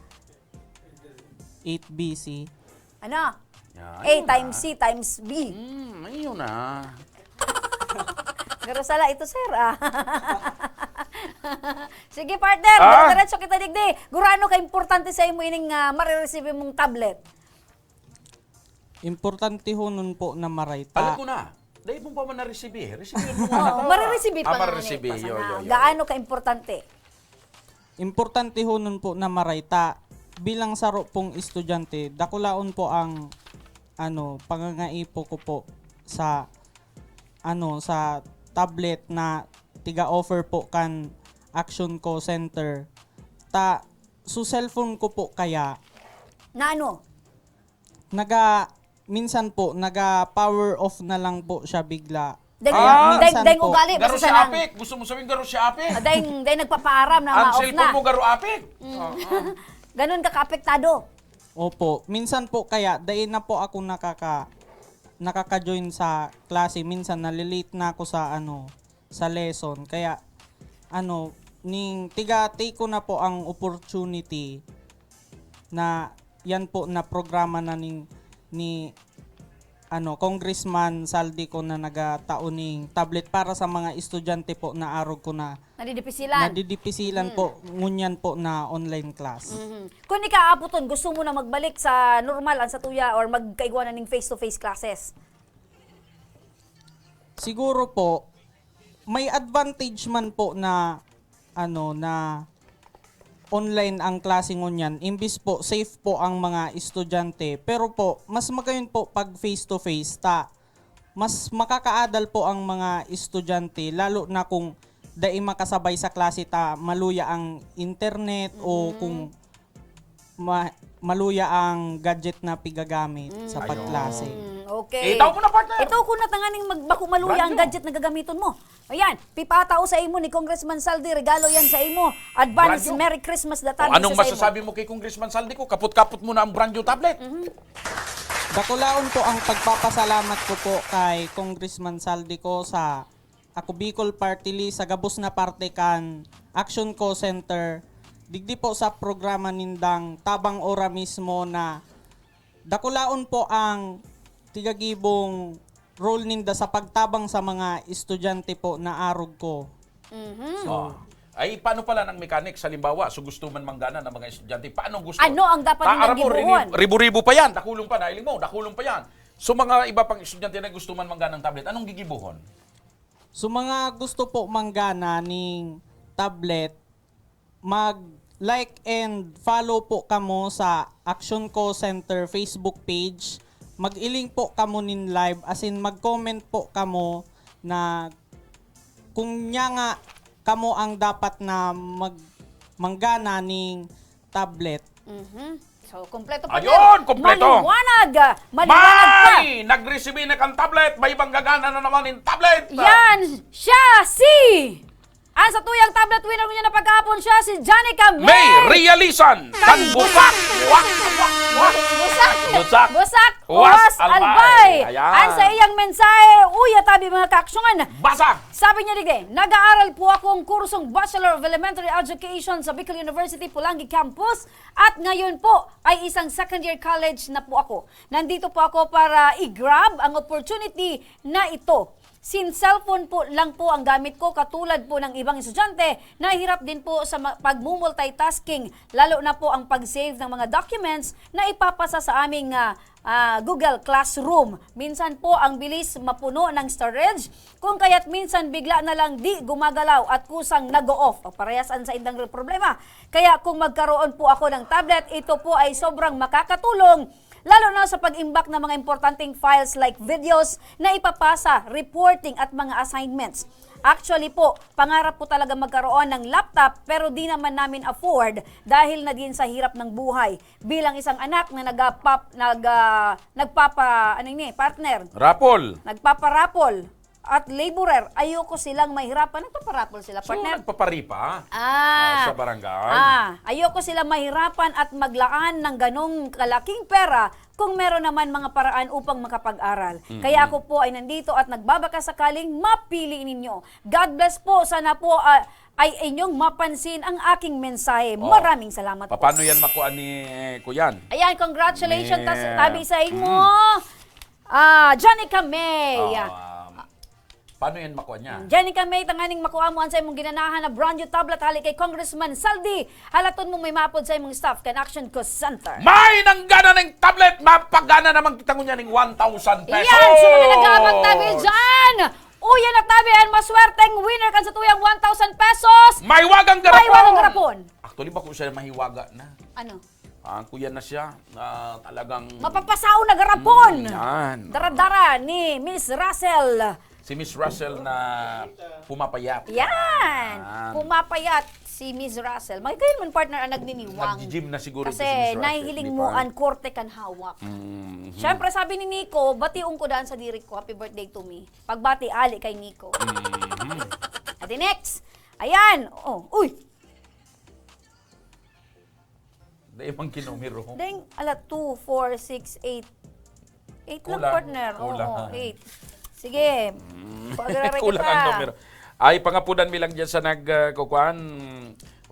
8BC. ano? Yeah, A times C times B. Ayun na. Pero sala ito, sir. Sige, partner. Diretso kita digdi. Gurano ka importante sa imo ining marireceive mong tablet? Importante ho nun po na marayta. Alam ko na. Dahil mo pa man na-receive eh. Receive mo nga. Marireceive pa nga. Marireceive. Gaano ka importante? Importante ho nun po na marayta. Bilang saro pong estudyante, dakulaon po ang pangangaipo ko po sa sa tablet na tiga-offer po kan Action Co Center. Sa cellphone ko po kaya Na ano? minsan po power off na lang po siya bigla. Dahil ugali. Garo siya apik. Gusto mo sabihin garo siya apik? Dahil nagpapaaram na ma-off na. Ang cellphone mo garo apik. Ganun ka kaapektado. Opo. Minsan po kaya, dahil na po ako nakaka-join sa klase. Minsan nalilate na ako sa lesson. Kaya, take ko na po ang opportunity na yan po na programa na ni Congressman Saldico na nagataoning tablet para sa mga estudyante po na arog ko na nadidipisilan po ngunyan po na online class. Kung ikaaputon, gusto mo na magbalik sa normal ang satuya or magkaigwanan ng face-to-face classes? Siguro po may advantage man po na na online ang klase ngunyan, imbis po safe po ang mga estudyante, pero po mas magayon po pag face-to-face mas makakaadal po ang mga estudyante, lalo na kung dai makasabay sa klase maluya ang internet o kung maluya ang gadget na pigagamit sa pagklase. Okay. Itaw mo na, partner. Ito ko na tanganing maluya ang gadget na gagamiton mo. Ayan, pipatao sa imo ni Congressman Saldi, regalo yan sa imo. Advance Merry Christmas datan. Anong masasabi mo kay Congressman Saldi ko? Kaput-kaput mo na ang brand new tablet. Dakulaon po ang pagpapasalamat ko po kay Congressman Saldi ko sa Ako Bicol Party List sa gabos na parte kan Action Co Center. Digdi po sa programa nindang tabang ora mismo na dakulaon po ang tigagibong role ninda sa pagtabang sa mga estudyante po na arog ko. Ay, paano pala ng mechanics? Halimbawa, gusto man manggana ng mga estudyante, paano gusto? Ano ang dapat nilang gibuhon? Ribu-ribu pa yan, dakulong pa, nailing mo, dakulong pa yan. So mga iba pang estudyante na gusto man manggana ng tablet, anong gigibuhon? So mga gusto po manggana ng tablet, mag-like and follow po kamo sa Action Co Center Facebook page. Mag-iling po kamo nin live, as in mag-comment po kamo na kung nya nga kamo ang dapat na manggana ning tablet. So, kompleto pa. Ayun, kompleto. Maliwanag pa. Nag-receive na kang tablet, may ibang gagana na naman yung tablet. Yan siya si... Ang sa tuyang tablet winner niya na pagkahapon siya si Janica May Realizan. Kan busak. Busak. Was albay. Ayan. Ang sa iyang mensahe, uya tabi mga kaksyon. Basa. Sabi niya digde, nag-aaral po ako ang kursong Bachelor of Elementary Education sa Bicol University, Pulangi Campus. At ngayon po ay isang second year college na po ako. Nandito po ako para i-grab ang opportunity na ito. Since cellphone po lang po ang gamit ko, katulad po ng ibang estudyante, nahirap din po sa pag-multitasking, lalo na po ang pag-save ng mga documents na ipapasa sa aming Google Classroom. Minsan po ang bilis mapuno ng storage, kung kaya't minsan bigla na lang di gumagalaw at kusang nag-o-off. Parehasan sa indang problema. Kaya kung magkaroon po ako ng tablet, ito po ay sobrang makakatulong, lalo na sa pag-imbak ng mga importanteng files like videos na ipapasa, reporting at mga assignments. Actually po, pangarap po talaga magkaroon ng laptop pero di naman namin afford dahil na din sa hirap ng buhay. Bilang isang anak na nagpaparapol, at laborer. Ayoko silang mahirapan. Nagpaparapol sila, So, partner. nagpaparipa Ah. sa barangay. Ayoko sila mahirapan at maglaan ng ganong kalaking pera kung meron naman mga paraan upang makapag-aral. Kaya ako po ay nandito at nagbabaka sakaling mapili ninyo. God bless po. Sana po ay inyong mapansin ang aking mensahe. Maraming salamat po. Paano yan makuha ni Kuyan? Ayan, congratulations. Yeah. Tabi sa mo. Janica May. Paano yan makuha niya? Janica May, tanganing makuha mo sa imong ginanahan na brand new tablet hali kay Congressman Saldi. Halaton mo may mapod sa imong staff kan Action Co Center. May nanggana ng tablet, mapagana naman kita ngunya ng 1,000 pesos. Iyan, sino na nag-aabang tabi dyan? Uyan nagtabihan, maswerteng winner kan sa tuyang 1,000 pesos. May wagang garapon! May wagang garapon. Actually, ba kung siya mahiwaga na? Ano? Kuya na siya, talagang... Mapapasao na garapon. Yan. Dara-dara ni Miss Russell. Si Miss Russell na pumapayat. Yan. Pumapayat si Miss Russell. May kayo man partner ang nagniniwang. Nag-gym na siguro Kasi si Miss Russell. nahihiling mo ang korte kan hawak. Siyempre sabi ni Nico, bationg ko daan sa diri ko. Happy birthday to me. Pagbati ali kay Nico. At next. Ayan. Uy. Dahil mang kinumiro. Dahil, 2, 4, 6, 8. 8 lang partner. Kulang. Oo, 8. Sige. Pag-aray Kulang kita. ang numero. Ay, pangapunan mi lang dyan sa nagkukuhan.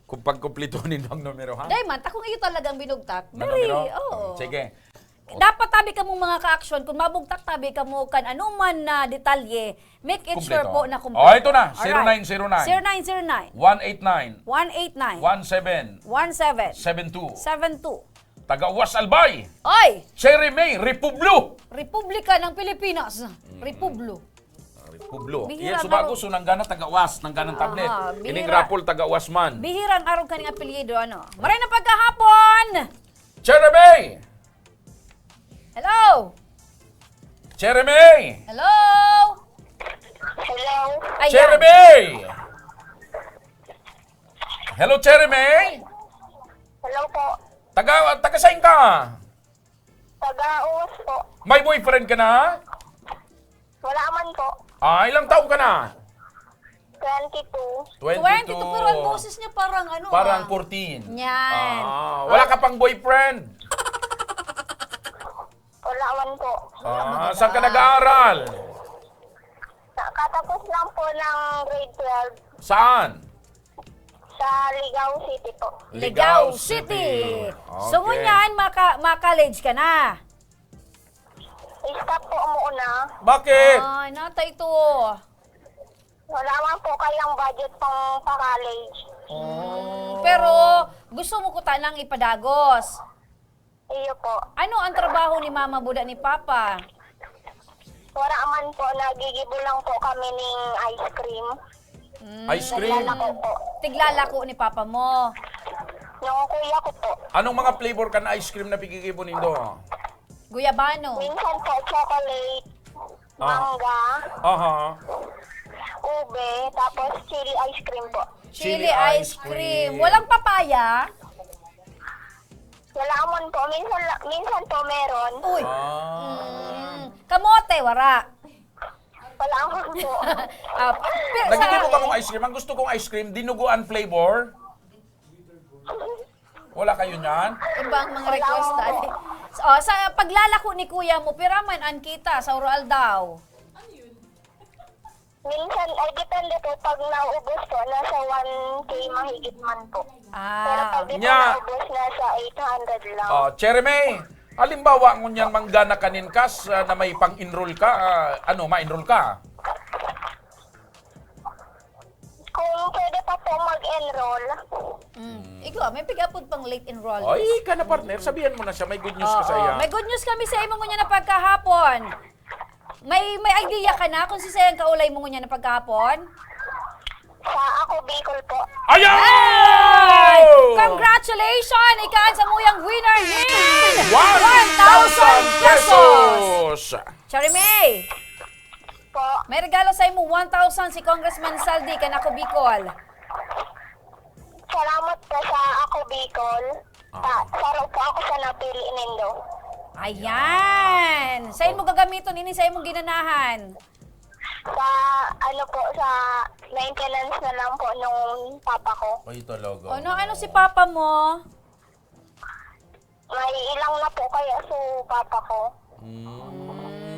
Kung pagkumplitunin ang numero, ha? Dahil man, takong iyo talagang binugtak. Na Very, numero? oo. Sige. Dapat tabi ka mo mga ka-action. Kung mabugtak tabi ka mo kan anuman na detalye, make it Kumpleto. sure po na kumpleto. Ito na. Alright. 0909. 0909. 189. 189. 17. 17. 72. 72. Taga-Uwas Albay. Oy! Cherry May, Republi. Republika ng Pilipinas. Republi. Republi. Bihira Iya, subago nga so nanggana taga-Uwas, nanggana tablet. bihira. Ining rapol taga-Uwas man. Bihirang araw kaning apelyido, ano? Maray na pagkahapon! Cherry May! Hello! Cherry May! Hello! Hello? Ayan. Cherry May! Hello, Cherry May! Hello po. Taga saan ka? Taga-Uwas po. May boyfriend ka na? Wala man po. Ilang taon ka na? 22. 22, pero ang boses niya parang ano Parang 14. Yan. Wala ka pang boyfriend? Wala man po. Saan ka nag-aaral? Katapos lang po ng grade 12 Saan? sa Ligao City po. Ligao City. So ngunyan, maka-college ka na. Stop po muna. Bakit? Ay, nata ito. Wala man po kayang budget pang pa-college. Pero gusto mo ko tanang ipadagos. Iyo po. Ano ang trabaho ni Mama Buda ni Papa? Wala man po. Nagigibo lang po kami ng ice cream. Ice cream? Naglalako po. Tiglalako ni Papa mo. Yung kuya ko po. Anong mga flavor ka na ice cream na pigigibon nindo? Guyabano. Minsan po chocolate, mangga, ube, tapos chili ice cream po. Chili ice cream. Walang papaya? Wala man po. Minsan po meron. Uy. Kamote, wara. Wala man po. Nagigibo ka mong ice cream. Ang gusto kong ice cream, dinuguan flavor. Wala kayo niyan? Ibang mga request natin. Sa paglalako ni kuya mo, piraman an kita sa oral daw. Minsan, ay depende po. Pag naubos po, nasa 1K mahigit man po. Pero pag di po naubos, nasa 800 lang. Cherry May, halimbawa ngunyan manggana kanin kas na may pang-enroll ka, ma-enroll ka? Kung pwede pa po mag-enroll. Ikaw, may pig-upod pang late enrollment. Ay, ka na partner, sabihan mo na siya, may good news ka sa iya. May good news kami sa imo ngunya na pagkahapon. May idea ka na kung si sayang kaulay mo ngunya na pagkahapon? Sa ako, Bicol po. Ayaw! Congratulations! Ikaw sa muyang winner ni 1,000 pesos! Cherry May! Po. May regalo sa imo 1,000 si Congressman Saldi kanako Bicol. Salamat po sa ako, Bicol. Saro po ako sa napili nindo. Ayan! Sa imo gagamiton ini sa imong ginanahan? Sa, sa maintenance na lang po nung papa ko. Ay, talaga. Ano si papa mo? May ilang na po kaya so papa ko.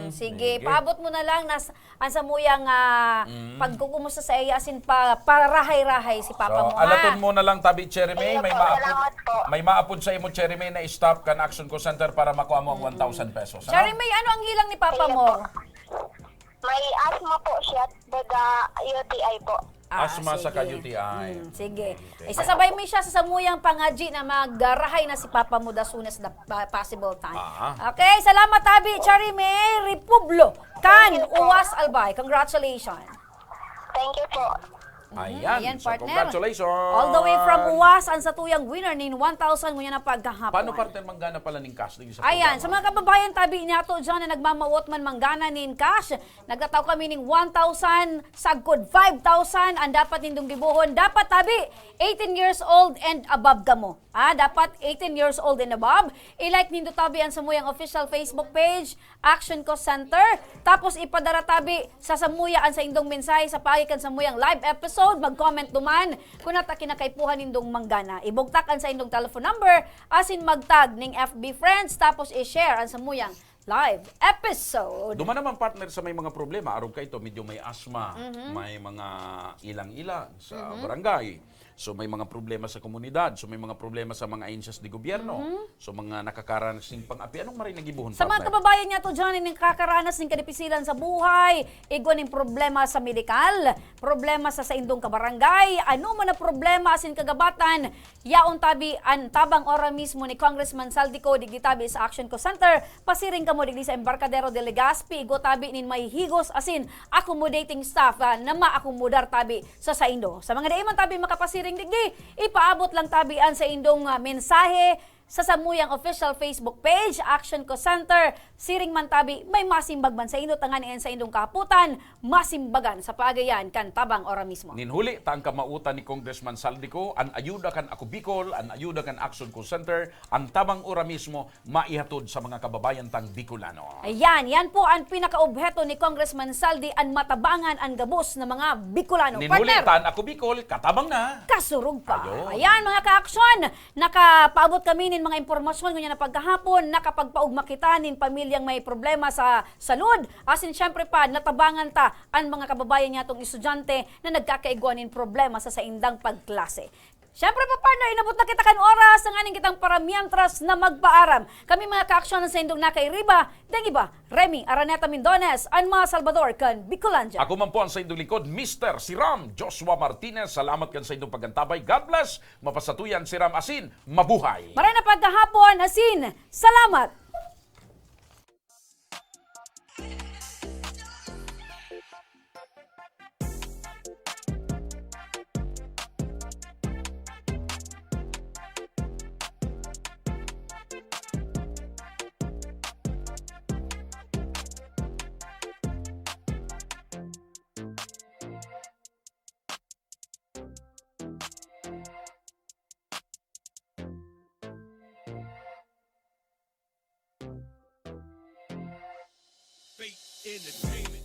Sige, paabot mo na lang ang samuyang pagkukumusta sa iya asin para rahay-rahay si papa mo. Alaton mo na lang tabi, Cherry May. May maapod sa imo, Cherry May, na stop kan Action Call Center para makuha mo ang 1,000 pesos. Cherry May, ano ang hilang ni papa mo? May asthma po siya, daga UTI po. Asma sa sige. UTI. Sige. Isasabay mo siya sa samuyang pangaji na maggarahay na si papa mo as soon as the possible time. Okay, salamat tabi, Cherry May Republio, Uwas Albay. Congratulations. Thank you po. Ayan, so partner. congratulations. All the way from Uwas, ang satuyang winner nin 1,000 ngunya na pagkahapon. Paano partner manggana pala ning cash sa Ayan, sa mga kababayan tabi niya to dyan na nagmamawot man manggana nin cash, nagtataw kami ning 1,000, sagkod 5,000, ang dapat nindong gibuhon. Dapat tabi, 18 years old and above ka mo. Dapat 18 years old and above. I-like nindo tabi ang samuyang official Facebook page, Action Co Center. Tapos ipadara tabi sa samuyaan sa indong mensahe sa pagikan samuyang live episode. Mag-comment duman kung nata kinakaipuhan nindong manggana. Ibugtakan sa indong telephone number, asin magtag ning FB friends, tapos i-share ang samuyang live episode. Duman naman partner sa may mga problema. Araw ka ito, medyo may asthma, may mga ilang-ilang sa barangay. So may mga problema sa komunidad, so may mga problema sa mga agencies de gobyerno, so mga nakakaranas ng pang-api. Anong maray nagibuhon, sa mga kababayan niya to dyan, yung kakaranas ng kadipisilan sa buhay, igwan ng problema sa medikal, problema sa indong kabarangay, ano man na problema asin kagabatan, yaon tabi ang tabang ora mismo ni Congressman Saldico, digdi tabi sa Action Co Center, pasiring kamo digdi sa Embarcadero de Legazpi, igo tabi nin may higos asin accommodating staff na ma-akomodar tabi sa saindo. Sa mga daiman tabi makapasiring digdi, ipaabot lang tabian sa indong mensahe sa samuyang official Facebook page, Action Co Center, siring man tabi, may masimbag man sa indo, tanganian sa indong kaputan, masimbagan sa pagayan kan tabang ora mismo. Ninhuli, taang kamautan ni Congressman Saldico, an ayuda kan Ako Bicol, an ayuda kan Action Co Center, ang tabang ora mismo, maihatod sa mga kababayan tang Bicolano. Ayan, yan po ang pinakaobheto ni Congressman Saldi, ang matabangan, ang gabos ng mga Bicolano. Ninhuli, taan Ako Bicol, katabang na. Kasurog pa. Ayun. Ayan mga ka-aksyon, nakapaabot kami nin mga impormasyon kunya na pagkahapon, nakapagpaugma kita nin pamilyang may problema sa salud. Asin syempre pa, natabangan ta ang mga kababayan niya itong estudyante na nagkakaiguan nin problema sa saindang pagklase. Siyempre pa partner, inabot na kita kan oras ang aning kitang paramiantras na magpaaram. Kami mga ka-aksyon ng saindong nakairiba, deng iba, Remy Araneta Mindones, Anma Salvador kan Bicolanja. Ako man po ang sa indong likod, Mr. Siram Joshua Martinez. Salamat kan sa indong pagantabay. God bless. Mapasatuyan Siram asin, mabuhay. Maray na pagkahapon, asin, salamat. Entertainment.